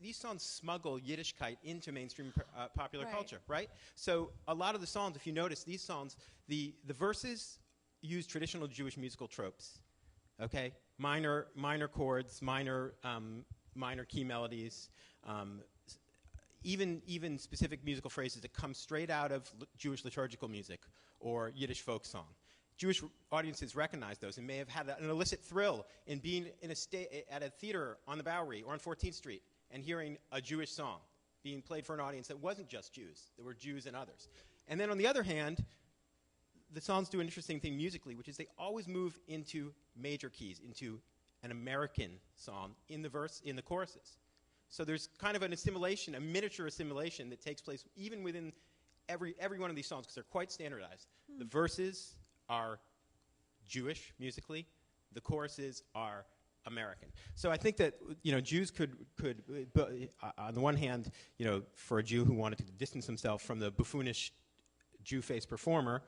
these songs smuggle Yiddishkeit into mainstream popular culture, right? So a lot of the songs, if you notice, these songs, the verses use traditional Jewish musical tropes, okay? Minor chords, minor key melodies, even specific musical phrases that come straight out of Jewish liturgical music or Yiddish folk song. Jewish audiences recognize those and may have had an illicit thrill in being at a theater on the Bowery or on 14th Street and hearing a Jewish song being played for an audience that wasn't just Jews. There were Jews and others. And then on the other hand, the songs do an interesting thing musically, which is they always move into major keys, into an American song in the choruses. So there's kind of an assimilation, a miniature assimilation that takes place even within every one of these songs because they're quite standardized. The verses are Jewish musically. The choruses are American. So I think that Jews could on the one hand, for a Jew who wanted to distance himself from the buffoonish Jewface performer,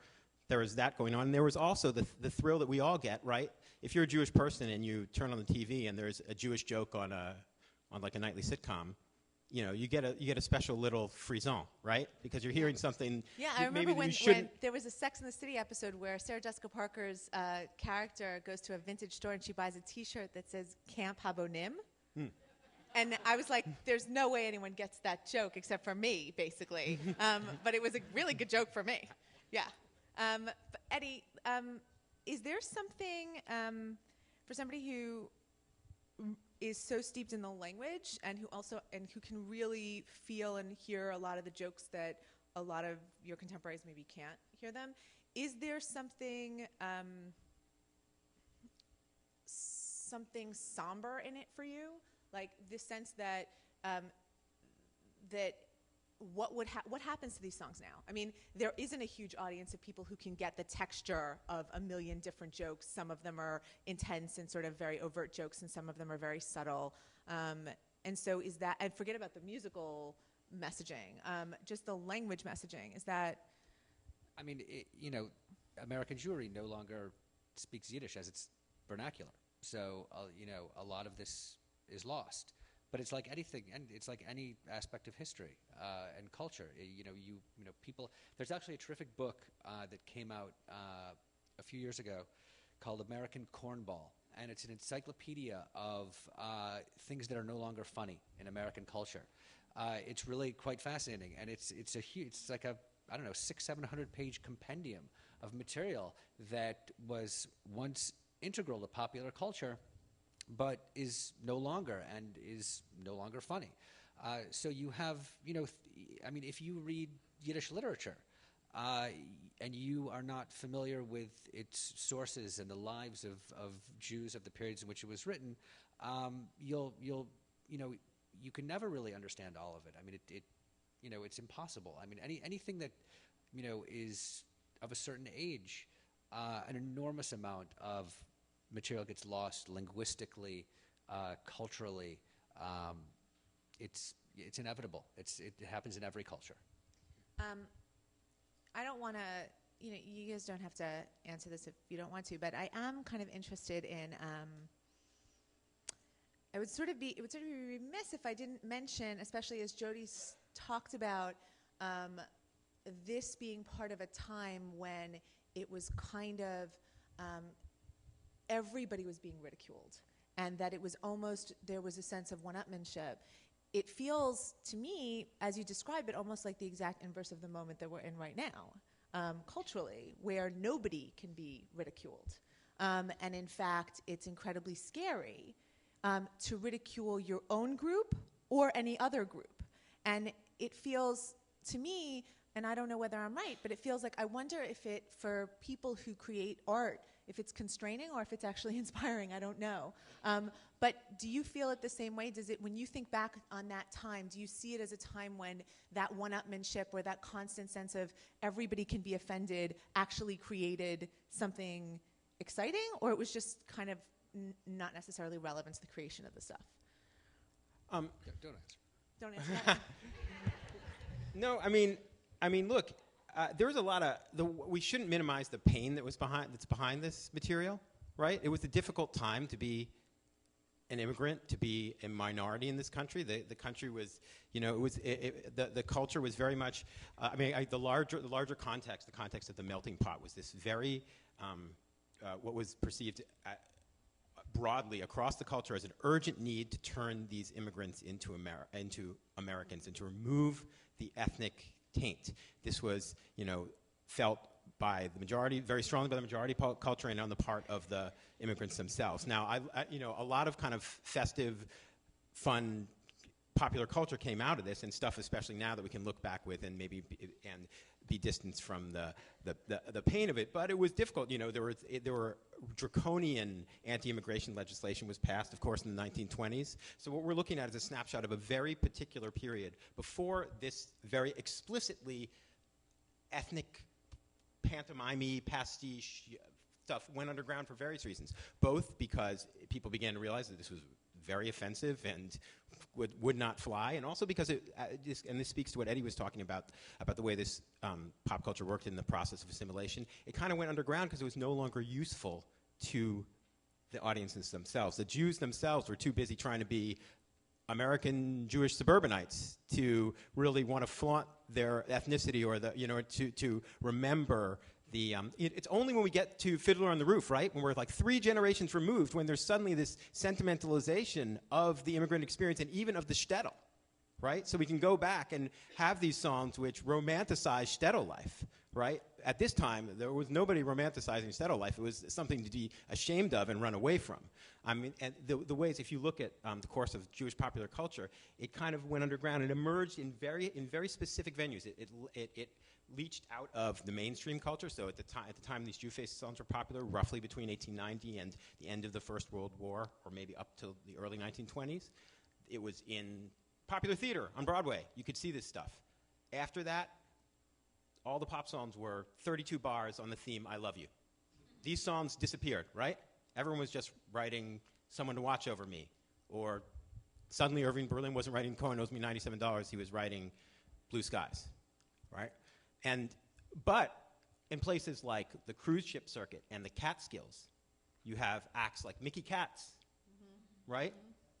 there was that going on. And there was also the thrill that we all get, right? If you're a Jewish person and you turn on the TV and there's a Jewish joke on like a nightly sitcom, you get a special little frisson, right? Because you're hearing something. Yeah, I remember when there was a Sex and the City episode where Sarah Jessica Parker's character goes to a vintage store and she buys a T-shirt that says Camp Habonim. And I was like, there's no way anyone gets that joke except for me, basically. But it was a really good joke for me. Yeah. But Eddy, is there something for somebody who is so steeped in the language, and who can really feel and hear a lot of the jokes that a lot of your contemporaries maybe can't hear them. Is there something something somber in it for you, like the sense that what happens to these songs now? I mean, there isn't a huge audience of people who can get the texture of a million different jokes. Some of them are intense and sort of very overt jokes, and some of them are very subtle. And so is that, and forget about the musical messaging, just the language messaging, is that? I mean, you know, American Jewry no longer speaks Yiddish as its vernacular. So, you know, a lot of this is lost. But it's like anything, and it's like any aspect of history and culture. You know, people. There's actually a terrific book that came out a few years ago called American Cornball, and it's an encyclopedia of things that are no longer funny in American culture. It's really quite fascinating, and it's like a, I don't know, 600-700 page compendium of material that was once integral to popular culture, but is no longer, and is no longer funny. So you have, you know, I mean, if you read Yiddish literature and you are not familiar with its sources and the lives of Jews of the periods in which it was written, you know, you can never really understand all of it. I mean, you know, it's impossible. I mean, anything that, you know, is of a certain age, an enormous amount of material gets lost linguistically, culturally. It's inevitable. It happens in every culture. I don't want to, you know, you guys don't have to answer this if you don't want to, but I am kind of interested in, it would sort of be remiss if I didn't mention, especially as Jody's talked about, this being part of a time when it was kind of, everybody was being ridiculed, and that it was almost, there was a sense of one-upmanship. It feels to me, as you describe it, almost like the exact inverse of the moment that we're in right now, culturally, where nobody can be ridiculed. And in fact, it's incredibly scary to ridicule your own group or any other group. And it feels to me, and I don't know whether I'm right, but it feels like, I wonder if it, for people who create art, if it's constraining or if it's actually inspiring, I don't know. But do you feel it the same way? Does it, when you think back on that time, do you see it as a time when that one-upmanship or that constant sense of everybody can be offended actually created something exciting, or it was just kind of not necessarily relevant to the creation of the stuff? Don't answer. Don't answer that. No, I mean, look, there's a lot of we shouldn't minimize the pain that's behind this material, right? It was a difficult time to be an immigrant, to be a minority in this country. The country was, you know, the culture was very much. The larger context, the context of the melting pot, was this very what was perceived broadly across the culture as an urgent need to turn these immigrants into Americans and to remove the ethnic taint. This was, you know, felt by the majority, very strongly by the majority culture, and on the part of the immigrants themselves. Now, you know, a lot of kind of festive, fun, popular culture came out of this, and stuff, especially now that we can look back with and maybe be distanced from the pain of it. But it was difficult. You know, there were draconian anti-immigration legislation was passed, of course, in the 1920s. So what we're looking at is a snapshot of a very particular period before this very explicitly ethnic pantomime pastiche stuff went underground for various reasons, both because people began to realize that this was very offensive and would not fly, and also because and this speaks to what Eddy was talking about the way this pop culture worked in the process of assimilation. It kind of went underground because it was no longer useful to the audiences themselves. The Jews themselves were too busy trying to be American Jewish suburbanites to really want to flaunt their ethnicity or to remember the. It's only when we get to Fiddler on the Roof, right, when we're like 3 generations removed, when there's suddenly this sentimentalization of the immigrant experience and even of the shtetl, right? So we can go back and have these songs which romanticize shtetl life, right? At this time, there was nobody romanticizing shtetl life. It was something to be ashamed of and run away from. I mean, and the ways, if you look at the course of Jewish popular culture, it kind of went underground and emerged in very specific venues. It leached out of the mainstream culture. So at the time these Jewface songs were popular, roughly between 1890 and the end of the First World War, or maybe up to the early 1920s. It was in popular theater on Broadway. You could see this stuff. After that, all the pop songs were 32 bars on the theme, I love you. These songs disappeared, right? Everyone was just writing Someone to Watch Over Me. Or suddenly Irving Berlin wasn't writing Cohen Owes Me $97. He was writing Blue Skies, right? But in places like the cruise ship circuit and the Catskills, you have acts like Mickey Katz, right?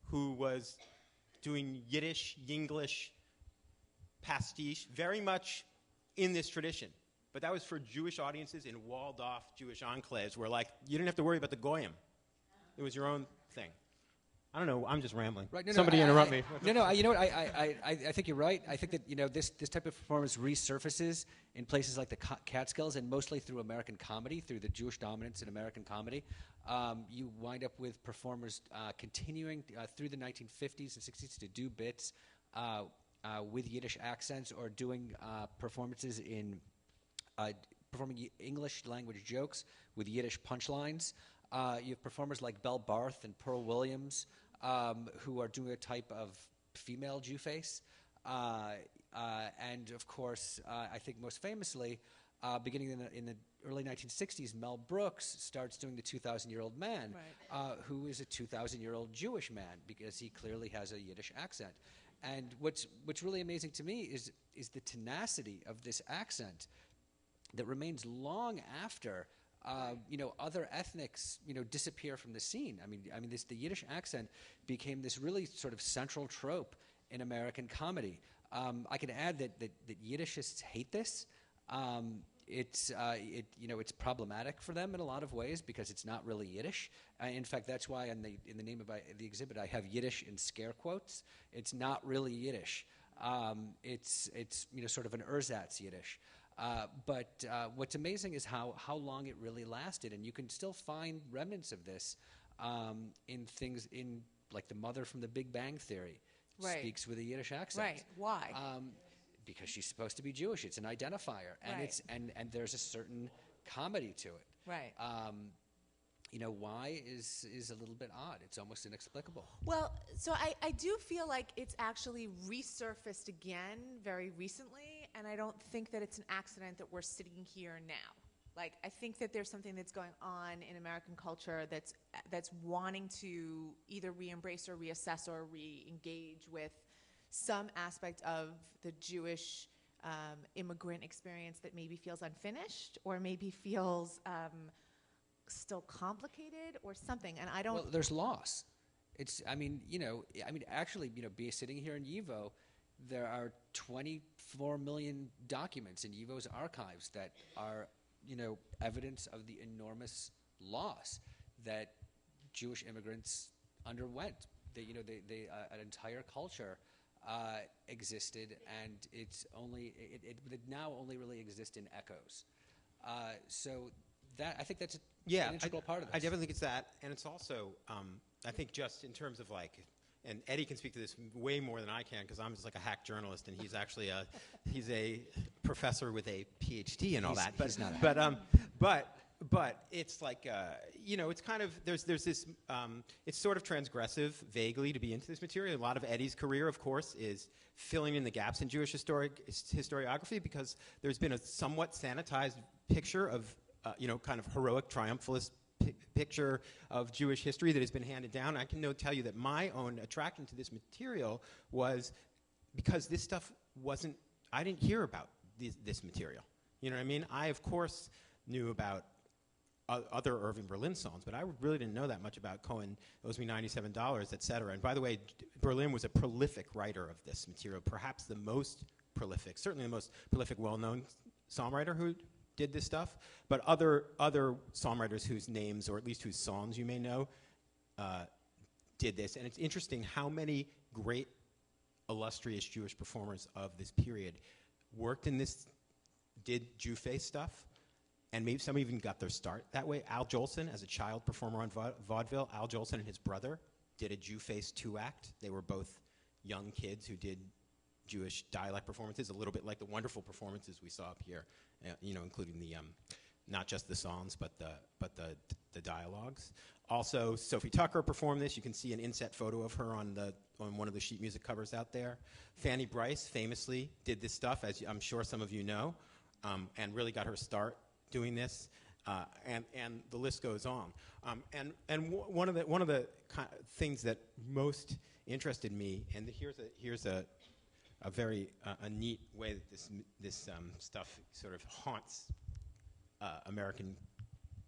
Who was doing Yiddish, Yinglish, pastiche, very much in this tradition. But that was for Jewish audiences in walled-off Jewish enclaves where, like, you didn't have to worry about the goyim. It was your own thing. I don't know. I'm just rambling. Right, Somebody interrupt me. You know what? I think you're right. I think that this type of performance resurfaces in places like the Catskills and mostly through American comedy, through the Jewish dominance in American comedy. You wind up with performers continuing through the 1950s and 60s to do bits with Yiddish accents or doing performances in performing English language jokes with Yiddish punchlines. You have performers like Belle Barth and Pearl Williams who are doing a type of female Jewface. And, of course, I think most famously, beginning in the early 1960s, Mel Brooks starts doing the 2,000-year-old man, who is a 2,000-year-old Jewish man because he clearly has a Yiddish accent. And what's really amazing to me is the tenacity of this accent that remains long after other ethnics disappear from the scene. I mean the Yiddish accent became this really sort of central trope in American comedy. I can add that Yiddishists hate this. It's problematic for them in a lot of ways because it's not really Yiddish. In fact, that's why in the name of the exhibit I have Yiddish in scare quotes. It's not really Yiddish. It's sort of an ersatz Yiddish. But what's amazing is how long it really lasted, and you can still find remnants of this in things like the mother from The Big Bang Theory speaks with a Yiddish accent. Right. Why? Because she's supposed to be Jewish. It's an identifier, and and there's a certain comedy to it. Right. Why is a little bit odd. It's almost inexplicable. Well, so I do feel like it's actually resurfaced again very recently, and I don't think that it's an accident that we're sitting here now. Like, I think that there's something that's going on in American culture that's wanting to either re-embrace or reassess or re-engage with some aspect of the Jewish immigrant experience that maybe feels unfinished or maybe feels still complicated or something. And I don't. Well, there's loss. Actually, sitting here in YIVO, there are 24 million documents in YIVO's archives that are, evidence of the enormous loss that Jewish immigrants underwent. An entire culture existed, and it now only really exists in echoes. So that I think that's an integral part of this. I definitely think it's that, and it's also I think just in terms of and Eddy can speak to this way more than I can because I'm just like a hack journalist, and he's actually he's a professor with a PhD and all that. But he's not. But it's like it's kind of there's this it's sort of transgressive vaguely to be into this material. A lot of Eddy's career, of course, is filling in the gaps in Jewish historiography because there's been a somewhat sanitized picture of kind of heroic triumphalist picture of Jewish history that has been handed down. I can tell you that my own attraction to this material was because this stuff I didn't hear about this material. You know what I mean? I, of course, knew about other Irving Berlin songs, but I really didn't know that much about Cohen Owes Me $97, et cetera. And by the way, Berlin was a prolific writer of this material, perhaps the most prolific, certainly the most prolific well-known songwriter who did this stuff, but other songwriters whose names, or at least whose songs you may know, did this. And it's interesting how many great illustrious Jewish performers of this period worked in this, did Jewface stuff, and maybe some even got their start that way. Al Jolson, as a child performer on vaudeville, Al Jolson and his brother did a Jewface 2-act. They were both young kids who did Jewish dialect performances, a little bit like the wonderful performances we saw up here, including the not just the songs but the dialogues. Also, Sophie Tucker performed this. You can see an inset photo of her on one of the sheet music covers out there. Fanny Brice famously did this stuff, as I'm sure some of you know, and really got her start doing this. And the list goes on. One of the things that most interested me, and here's a very neat way that this stuff sort of haunts American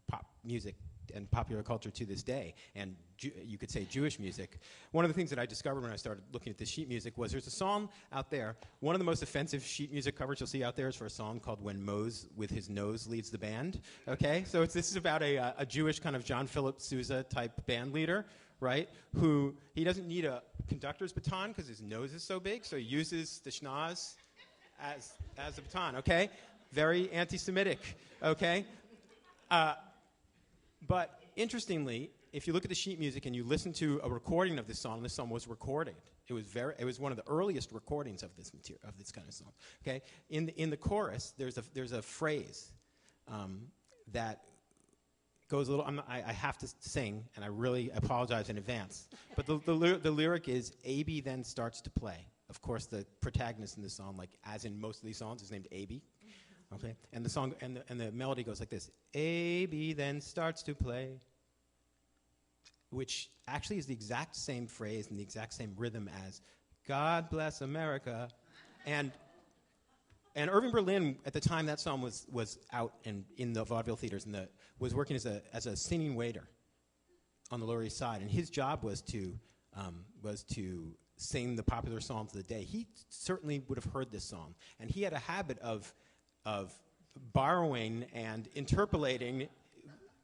pop music and popular culture to this day, and you could say Jewish music. One of the things that I discovered when I started looking at this sheet music was there's a song out there. One of the most offensive sheet music covers you'll see out there is for a song called "When Mose with His Nose Leads the Band." Okay, so this is about a Jewish kind of John Philip Sousa type band leader, right? Who he doesn't need a conductor's baton because his nose is so big, so he uses the schnoz as a baton. Okay, very anti-Semitic. Okay. But interestingly, if you look at the sheet music and you listen to a recording of this song was recorded. It was one of the earliest recordings of this material, of this kind of song. Okay, in the chorus, there's a phrase that goes a little. I have to sing, and I really apologize in advance. But the lyric is, "Aby then starts to play." Of course, the protagonist in this song, like as in most of these songs, is named Aby. Okay, and the song and the melody goes like this: "Aby then starts to play," which actually is the exact same phrase and the exact same rhythm as "God Bless America," and Irving Berlin at the time that song was out and in the vaudeville theaters and was working as a singing waiter on the Lower East Side, and his job was to sing the popular songs of the day. He certainly would have heard this song, and he had a habit of borrowing and interpolating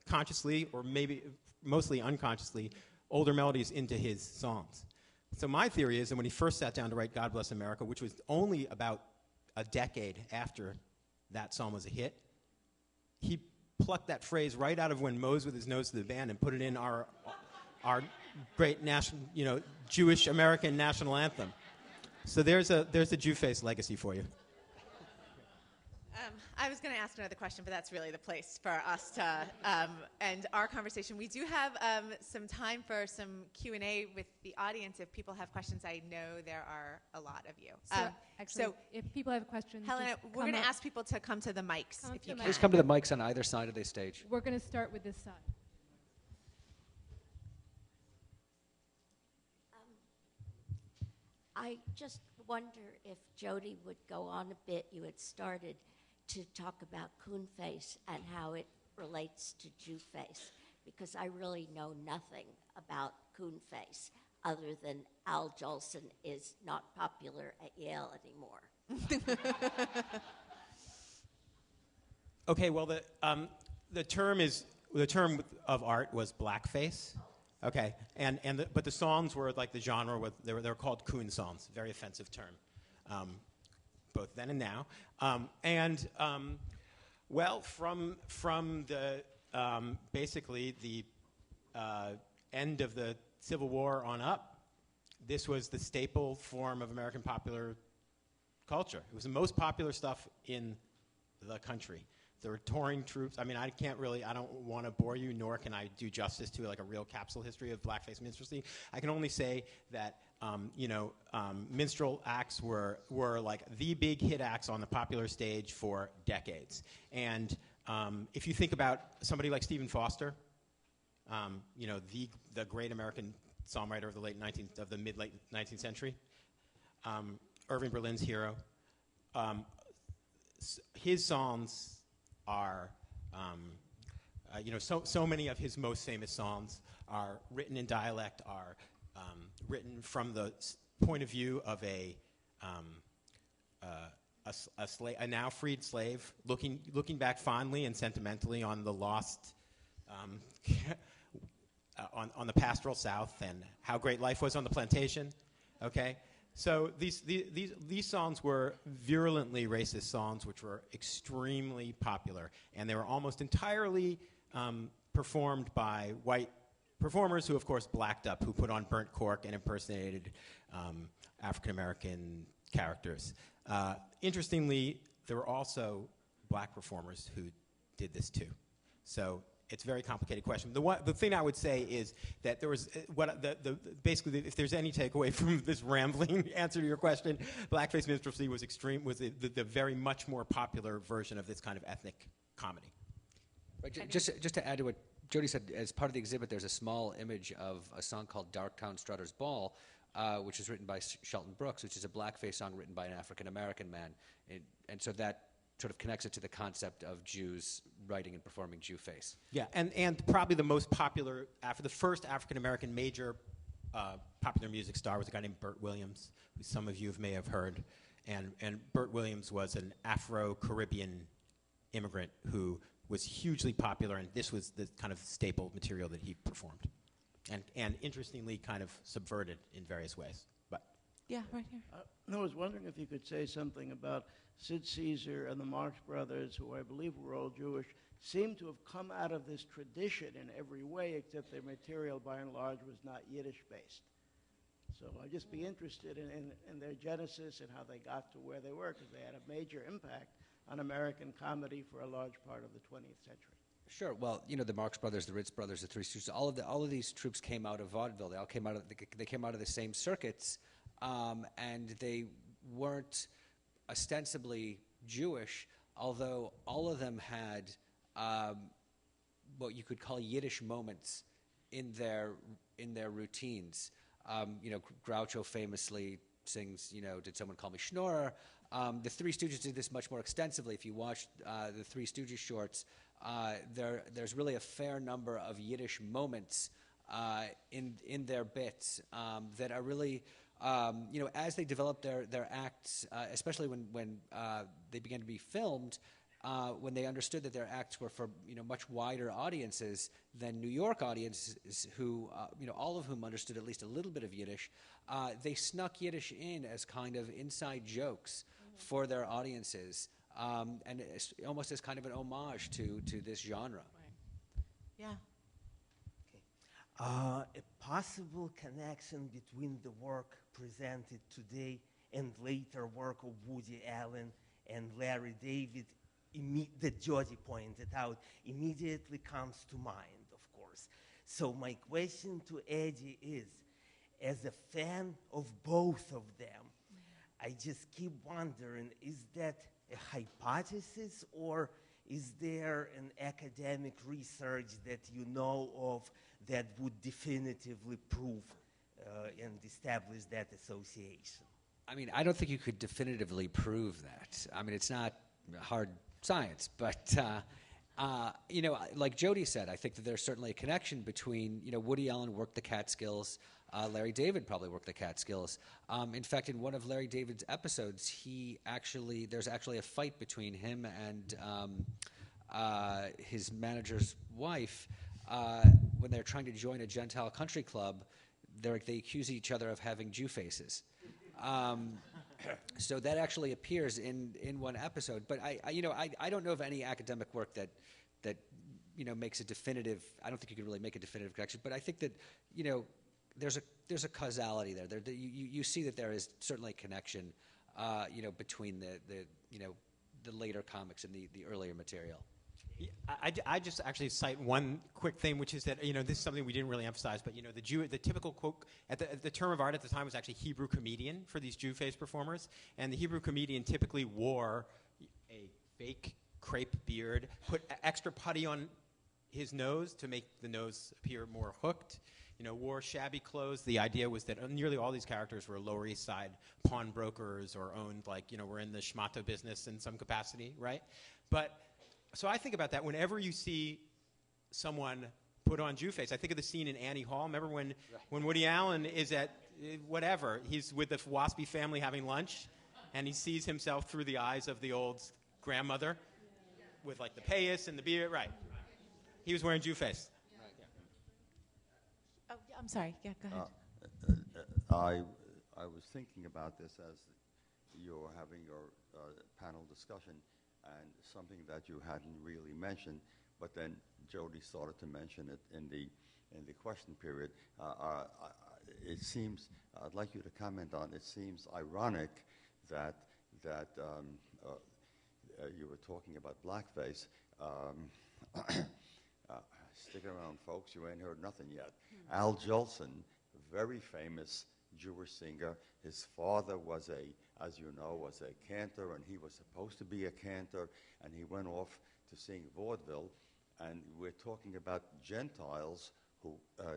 consciously or maybe mostly unconsciously older melodies into his songs. So my theory is that when he first sat down to write "God Bless America," which was only about a decade after that song was a hit, he plucked that phrase right out of "When Mose with His Nose to the Band" and put it in our great national, Jewish American national anthem. So there's a Jewface legacy for you. I was going to ask another question, but that's really the place for us to end our conversation. We do have some time for some Q&A with the audience. If people have questions, I know there are a lot of you. So if people have questions, Helena, we're going to ask people to come to the mics if you can. Please come to the mics on either side of the stage. We're going to start with this side. I just wonder if Jody would go on a bit. You had started to talk about Coonface and how it relates to Jewface, because I really know nothing about Coonface other than Al Jolson is not popular at Yale anymore. Okay, well the term of art was blackface. Okay, but the songs were like the genre. They were called coon songs. Very offensive term, both then and now. From the basically the end of the Civil War on up, this was the staple form of American popular culture. It was the most popular stuff in the country. There were touring troops. I mean, I don't want to bore you, nor can I do justice to like a real capsule history of blackface minstrelsy. I can only say that, minstrel acts were like the big hit acts on the popular stage for decades. And if you think about somebody like Stephen Foster, the great American songwriter of the mid-late 19th century, Irving Berlin's hero, his songs are, so many of his most famous songs are written in dialect, are written from the point of view of a now freed slave, looking back fondly and sentimentally on the lost, on the pastoral South and how great life was on the plantation. Okay, So these songs were virulently racist songs, which were extremely popular, and they were almost entirely performed by white performers who, of course, blacked up, who put on burnt cork and impersonated African-American characters. Interestingly, there were also black performers who did this too. So it's a very complicated question. The thing I would say is that there was basically, if there's any takeaway from this rambling answer to your question, blackface minstrelsy was the very much more popular version of this kind of ethnic comedy. Right, just to add to what Jody said, as part of the exhibit, there's a small image of a song called Darktown Strutter's Ball, which is written by Shelton Brooks, which is a blackface song written by an African-American man. And so that sort of connects it to the concept of Jews writing and performing Jewface. Yeah, and probably the most popular, the first African-American major popular music star was a guy named Burt Williams, who some of you may have heard. And Burt Williams was an Afro-Caribbean immigrant who was hugely popular, and this was the kind of staple material that he performed. And interestingly kind of subverted in various ways. But Yeah, right here. I was wondering if you could say something about Sid Caesar and the Marx Brothers, who I believe were all Jewish, seem to have come out of this tradition in every way, except their material, by and large, was not Yiddish-based. So I'd just be interested in their genesis and how they got to where they were, because they had a major impact on American comedy for a large part of the 20th century. Sure. Well, you know, the Marx Brothers, the Ritz Brothers, the Three Stooges, all of these troupes came out of vaudeville. They all came out of the same circuits, and they weren't ostensibly Jewish, although all of them had what you could call Yiddish moments in their routines. You know, Groucho famously sings, you know, "Did someone call me Schnorrer?" The Three Stooges did this much more extensively. If you watch the Three Stooges shorts, there's really a fair number of Yiddish moments in their bits that are really, you know, as they developed their acts, especially when they began to be filmed, when they understood that their acts were for, you know, much wider audiences than New York audiences, who, you know, all of whom understood at least a little bit of Yiddish, they snuck Yiddish in as kind of inside jokes for their audiences, and it's almost as kind of an homage to this genre. Right. Yeah. A possible connection between the work presented today and later work of Woody Allen and Larry David, that Jody pointed out, immediately comes to mind, of course. So my question to Eddy is, as a fan of both of them, I just keep wondering, is that a hypothesis, or is there an academic research that you know of that would definitively prove and establish that association? I mean, I don't think you could definitively prove that. I mean, it's not hard science, but you know, like Jody said, I think that there's certainly a connection between, you know, Woody Allen worked the Catskills, Larry David probably worked the Catskills. In fact, in one of Larry David's episodes, there's actually a fight between him and his manager's wife when they're trying to join a Gentile country club. They accuse each other of having Jewfaces. So that actually appears in one episode. But I don't know of any academic work that you know makes a definitive. I don't think you can really make a definitive connection. But I think that, you know, there's a causality there. You see that there is certainly a connection, you know, between the later comics and the earlier material. I just actually cite one quick thing, which is that, you know, this is something we didn't really emphasize, but, you know, the typical quote at the term of art at the time was actually Hebrew comedian for these Jewface performers, and the Hebrew comedian typically wore a fake crepe beard, put extra putty on his nose to make the nose appear more hooked, you know, wore shabby clothes. The idea was that nearly all these characters were Lower East Side pawnbrokers or owned, like, you know, were in the schmata business in some capacity, right? But so I think about that whenever you see someone put on Jewface. I think of the scene in Annie Hall. Remember when Woody Allen is at whatever, he's with the Waspy family having lunch, and he sees himself through the eyes of the old grandmother with, like, the payas and the beard. Right. He was wearing Jewface. Oh, I'm sorry. Yeah, go ahead. I was thinking about this as you were having your panel discussion, and something that you hadn't really mentioned, but then Jody started to mention it in the question period. It seems, I'd like you to comment on, it seems ironic that you were talking about blackface. Stick around, folks, you ain't heard nothing yet. Al Jolson, very famous Jewish singer. His father was as you know, was a cantor, and he was supposed to be a cantor, and he went off to sing vaudeville. And we're talking about Gentiles, who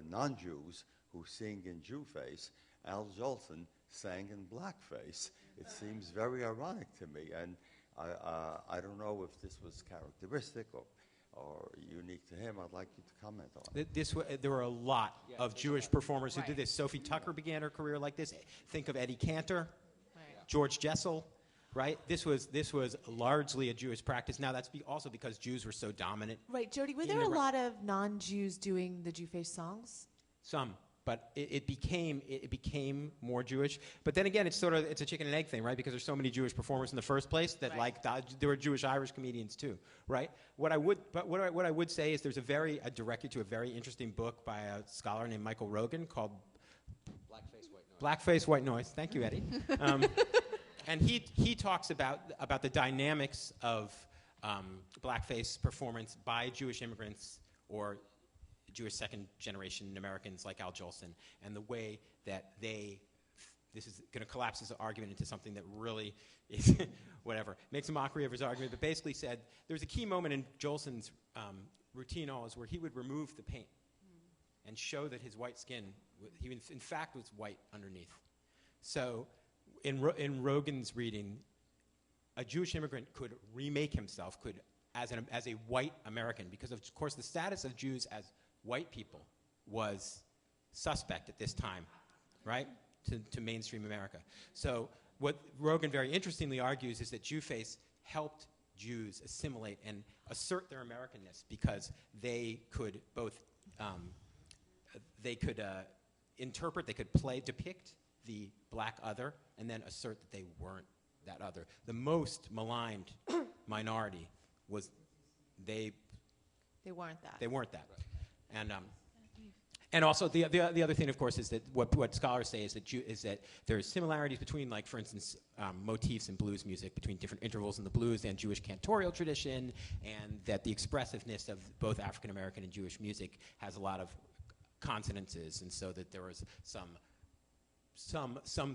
non-Jews, who sing in Jewface. Al Jolson sang in blackface. It seems very ironic to me, and I don't know if this was characteristic or unique to him. I'd like you to comment on it. There were a lot of Jewish performers who did this. Sophie Tucker began her career like this. Think of Eddie Cantor, George Jessel, right? This was largely a Jewish practice. Now that's also because Jews were so dominant. Right, Jody, were there a lot of non-Jews doing the Jewface songs? Some. But it became more Jewish. But then again, it's a chicken and egg thing, right? Because there's so many Jewish performers in the first place that there were Jewish Irish comedians too, right? What I would say is there's a directed to a very interesting book by a scholar named Michael Rogan called Blackface White Noise. Thank you, Eddie. And he talks about the dynamics of blackface performance by Jewish immigrants or Jewish second-generation Americans like Al Jolson, and the way that this is going to collapse this argument into something that really is, whatever, makes a mockery of his argument, but basically said there's a key moment in Jolson's routine always where he would remove the paint and show that his white skin, he in fact was white underneath. So in Rogan's reading, a Jewish immigrant could remake himself, as a white American, because of course the status of Jews as white people was suspect at this time, right, to mainstream America. So what Rogan very interestingly argues is that Jewface helped Jews assimilate and assert their Americanness because they could both, interpret, they could depict the black other, and then assert that they weren't that other. The most maligned minority was they weren't that. They weren't that. And also the other thing, of course, is that what scholars say is that there are similarities between, like, for instance, motifs in blues music between different intervals in the blues and Jewish cantorial tradition, and that the expressiveness of both African American and Jewish music has a lot of consonances, and so that there was some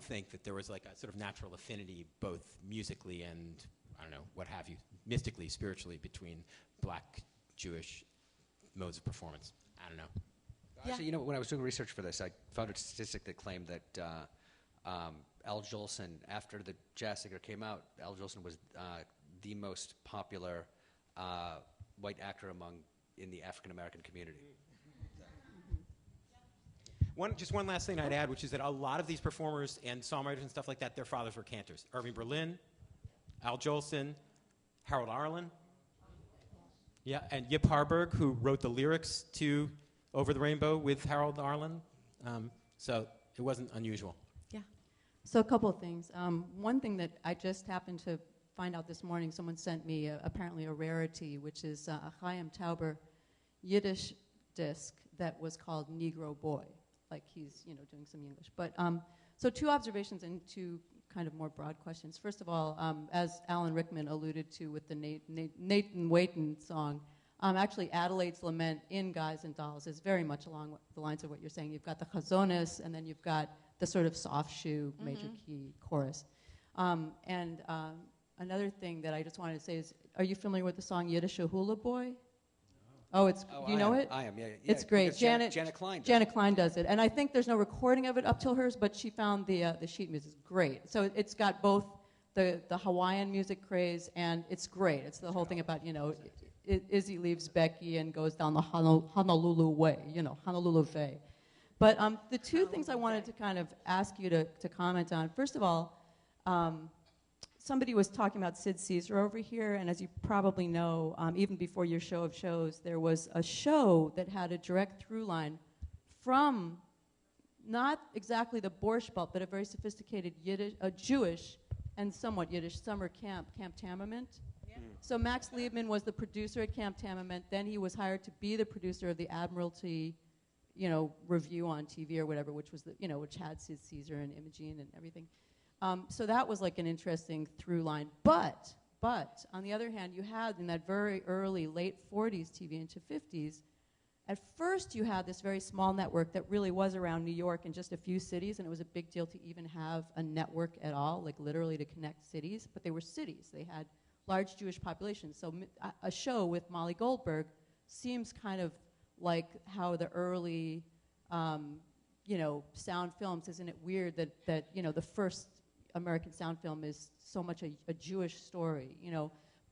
think that there was like a sort of natural affinity both musically and, I don't know, what have you, mystically, spiritually, between black Jewish modes of performance. I don't know. Yeah. Actually, when I was doing research for this, I found a statistic that claimed that Al Jolson, after the Jazz Singer came out, Al Jolson was the most popular white actor in the African American community. Just one last thing I'd add, which is that a lot of these performers and songwriters and stuff like that, their fathers were cantors. Irving Berlin, Al Jolson, Harold Arlen. Yeah, and Yip Harburg, who wrote the lyrics to Over the Rainbow with Harold Arlen. So it wasn't unusual. Yeah. So a couple of things. One thing that I just happened to find out this morning, someone sent me apparently a rarity, which is a Chaim Tauber Yiddish disc that was called Negro Boy. Like he's, doing some English. But so two observations and two kind of more broad questions. First of all, as Alan Rickman alluded to with the Nathan Waiton song, actually Adelaide's Lament in Guys and Dolls is very much along the lines of what you're saying. You've got the chazonis, and then you've got the sort of soft shoe major key chorus. And another thing that I just wanted to say is, are you familiar with the song Yiddish-a-Hula Boy? Oh, do you know it? I am, yeah. It's great. Janet Klein does it. And I think there's no recording of it up till hers, but she found the sheet music. It's great. So it's got both the Hawaiian music craze, and it's great. It's the whole thing about, Izzy leaves Becky and goes down the Honolulu way, Honolulu Way. But the two things I wanted to kind of ask you to comment on, first of all, somebody was talking about Sid Caesar over here, and as you probably know, even before your show of shows, there was a show that had a direct through line from not exactly the Borscht Belt, but a very sophisticated Jewish and somewhat Yiddish summer camp, Camp Tamament. Yeah. So Max Liebman was the producer at Camp Tamament. Then he was hired to be the producer of the Admiralty, review on TV or whatever, which was which had Sid Caesar and Imogene and everything. So that was like an interesting through line. But on the other hand, you had in that very early late 40s TV into 50s. At first, you had this very small network that really was around New York and just a few cities, and it was a big deal to even have a network at all, like literally to connect cities. But they were cities. They had large Jewish populations. So a show with Molly Goldberg seems kind of like how the early, sound films. Isn't it weird that the first American sound film is so much a Jewish story,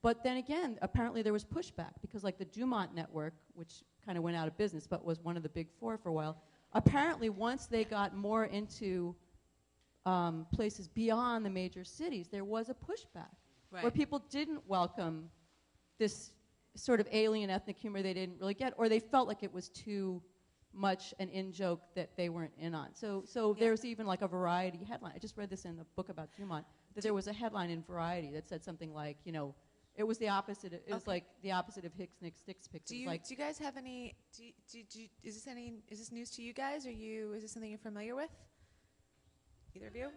But then again, apparently there was pushback because like the Dumont Network, which kind of went out of business but was one of the big four for a while, apparently once they got more into places beyond the major cities, there was a pushback where people didn't welcome this sort of alien ethnic humor they didn't really get, or they felt like it was too much an in-joke that they weren't in on. So there's even like a Variety headline. I just read this in the book about Dumont, that there was a headline in Variety that said something like, it was the opposite. It was like the opposite of Hicks, Nick, Sticks, Picks. Do you guys have any? Is this news to you guys? Is this something you're familiar with? Either of you?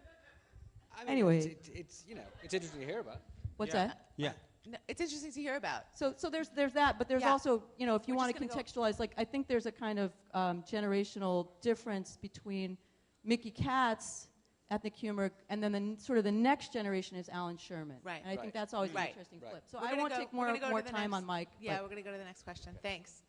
I mean, anyway, it's interesting to hear about. What's that? Yeah. No, it's interesting to hear about. So there's that, but there's also if you want to contextualize, like I think there's a kind of generational difference between Mickey Katz ethnic humor, and then the next generation is Alan Sherman. Right. And I think that's always an interesting flip. So I won't take more time on Mike. Yeah, we're going to go to the next question. Thanks.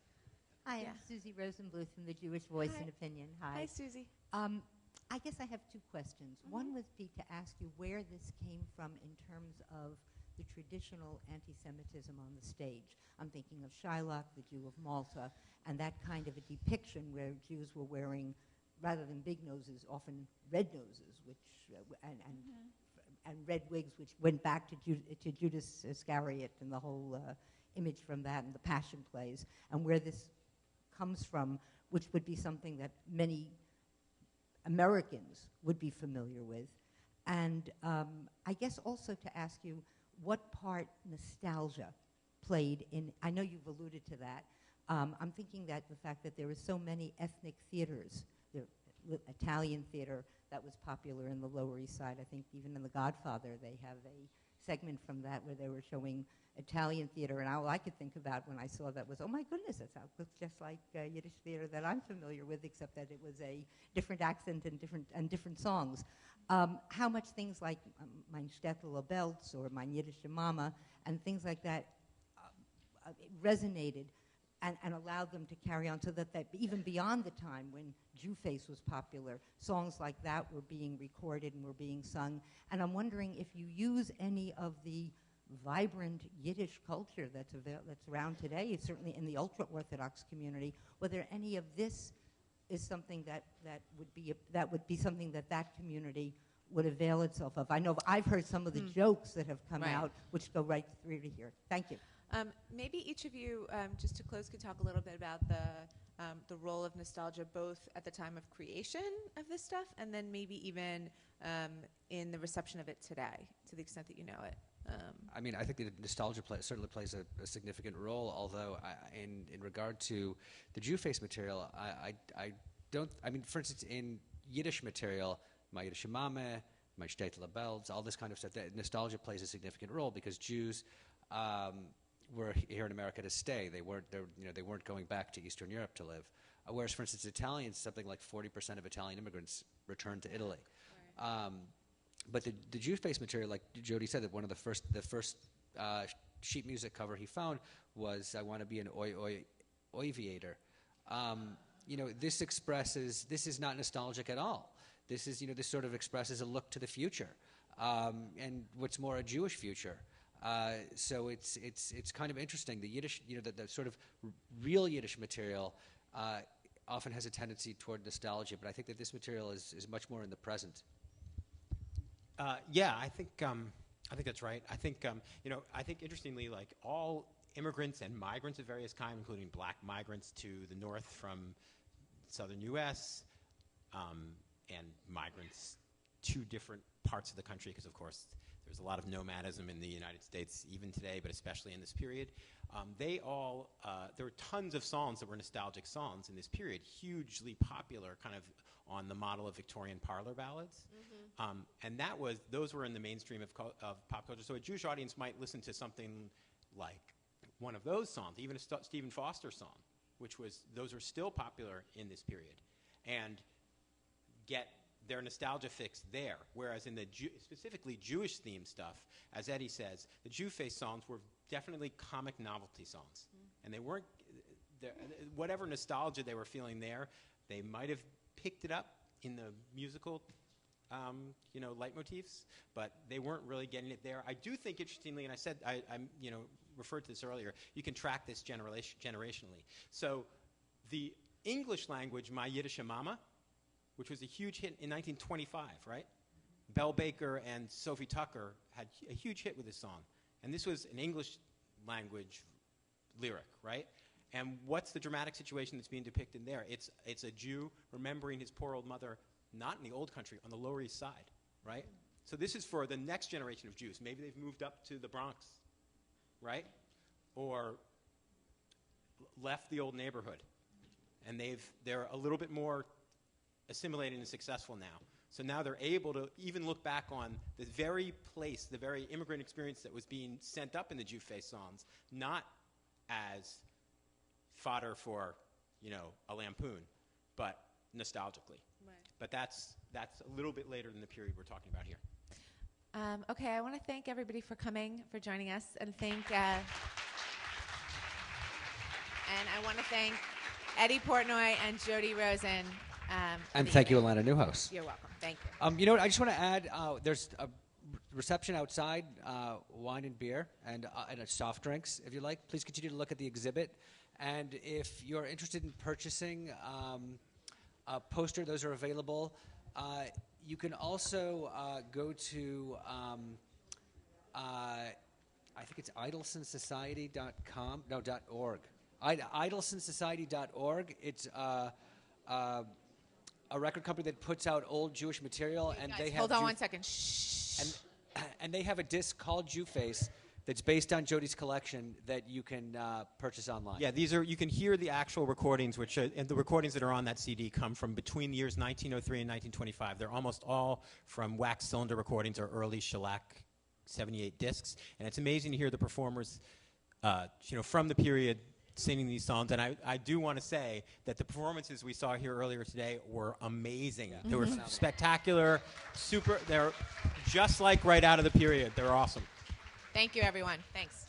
Hi, I'm Susie Rosenbluth from the Jewish Voice and Opinion. Hi, Susie. I guess I have two questions. One would be to ask you where this came from in terms of the traditional anti-Semitism on the stage. I'm thinking of Shylock, the Jew of Malta, and that kind of a depiction where Jews were wearing, rather than big noses, often red noses, which and red wigs, which went back to Judas Iscariot and the whole image from that and the Passion plays, and where this comes from, which would be something that many Americans would be familiar with. And I guess also to ask you what part nostalgia played in, I know you've alluded to that. I'm thinking that the fact that there are so many ethnic theaters, Italian theater that was popular in the Lower East Side. I think even in The Godfather they have a segment from that where they were showing Italian theater, and all I could think about when I saw that was, oh my goodness, that looks just like Yiddish theater that I'm familiar with, except that it was a different accent and different songs. How much things like Mein Shtetl Belz or Mein Yiddische Mama and things like that resonated and allowed them to carry on, so that even beyond the time when Jewface was popular, songs like that were being recorded and were being sung. And I'm wondering if you use any of the vibrant Yiddish culture that's around today, certainly in the ultra-Orthodox community, whether any of this is something that would be something that community would avail itself of. I know I've heard some of the jokes that have come out, which go right through to here. Thank you. Maybe each of you, just to close, could talk a little bit about the role of nostalgia, both at the time of creation of this stuff, and then maybe even in the reception of it today, to the extent that you know it. I mean, I think that nostalgia certainly plays a significant role, although in regard to the Jewface material, I don't, I mean, for instance, in Yiddish material, my Yiddish Mame, my Shtetl Belz, all this kind of stuff, that nostalgia plays a significant role because Jews were here in America to stay. They weren't going back to Eastern Europe to live. Whereas, for instance, Italians, something like 40% of Italian immigrants returned to Italy. Right. But the Jewface material, like Jody said, that one of the first sheet music cover he found was "I Want to Be an Oiviator." This is not nostalgic at all. This is, this sort of expresses a look to the future, and what's more, a Jewish future. So it's kind of interesting. The Yiddish, the sort of real Yiddish material often has a tendency toward nostalgia, but I think that this material is much more in the present. Yeah, I think that's right. I think interestingly, like all immigrants and migrants of various kinds, including black migrants to the north from southern U.S., migrants to different parts of the country, because of course there's a lot of nomadism in the United States even today, but especially in this period. There were tons of songs that were nostalgic songs in this period, hugely popular, kind of on the model of Victorian parlor ballads. And those were in the mainstream of pop culture. So a Jewish audience might listen to something like one of those songs, even a Stephen Foster song, those were still popular in this period, and get their nostalgia fix there. Whereas in the specifically Jewish-themed stuff, as Eddy says, the Jewface songs were definitely comic novelty songs. And they weren't, whatever nostalgia they were feeling there, they might have picked it up in the musical leitmotifs, but they weren't really getting it there. I do think, interestingly, and I said, I referred to this earlier, you can track this generationally. So the English language, My Yiddish Mama, which was a huge hit in 1925, right? Belle Baker and Sophie Tucker had a huge hit with this song. And this was an English language lyric, right? And what's the dramatic situation that's being depicted there? It's a Jew remembering his poor old mother, not in the old country, on the Lower East Side, right? So this is for the next generation of Jews. Maybe they've moved up to the Bronx, right? Or left the old neighborhood. And they're a little bit more assimilated and successful now. So now they're able to even look back on the very place, the very immigrant experience that was being sent up in the Jewface songs, not as fodder for, a lampoon, but nostalgically. Right. But that's a little bit later than the period we're talking about here. Okay, I want to thank everybody for coming, for joining us, and I want to thank Eddy Portnoy and Jody Rosen. And thank you, Alana Newhouse. You're welcome. Thank you. You know what? I just want to add, there's a reception outside, wine and beer, and soft drinks, if you like. Please continue to look at the exhibit. And if you're interested in purchasing a poster, those are available. You can also go to, I think it's idlesonsociety.com, no, .org. idlesonsociety.org. It's a record company that puts out old Jewish material, Hey, and guys, they have hold on 1 second. Shh. and they have a disc called Jewface that's based on Jody's collection that you can purchase online. Yeah, you can hear the actual recordings, and the recordings that are on that CD come from between the years 1903 and 1925. They're almost all from wax cylinder recordings or early shellac 78 discs, and it's amazing to hear the performers, from the period singing these songs. And I do want to say that the performances we saw here earlier today were amazing. Yeah. They were spectacular, they're just like right out of the period. They're awesome. Thank you, everyone. Thanks.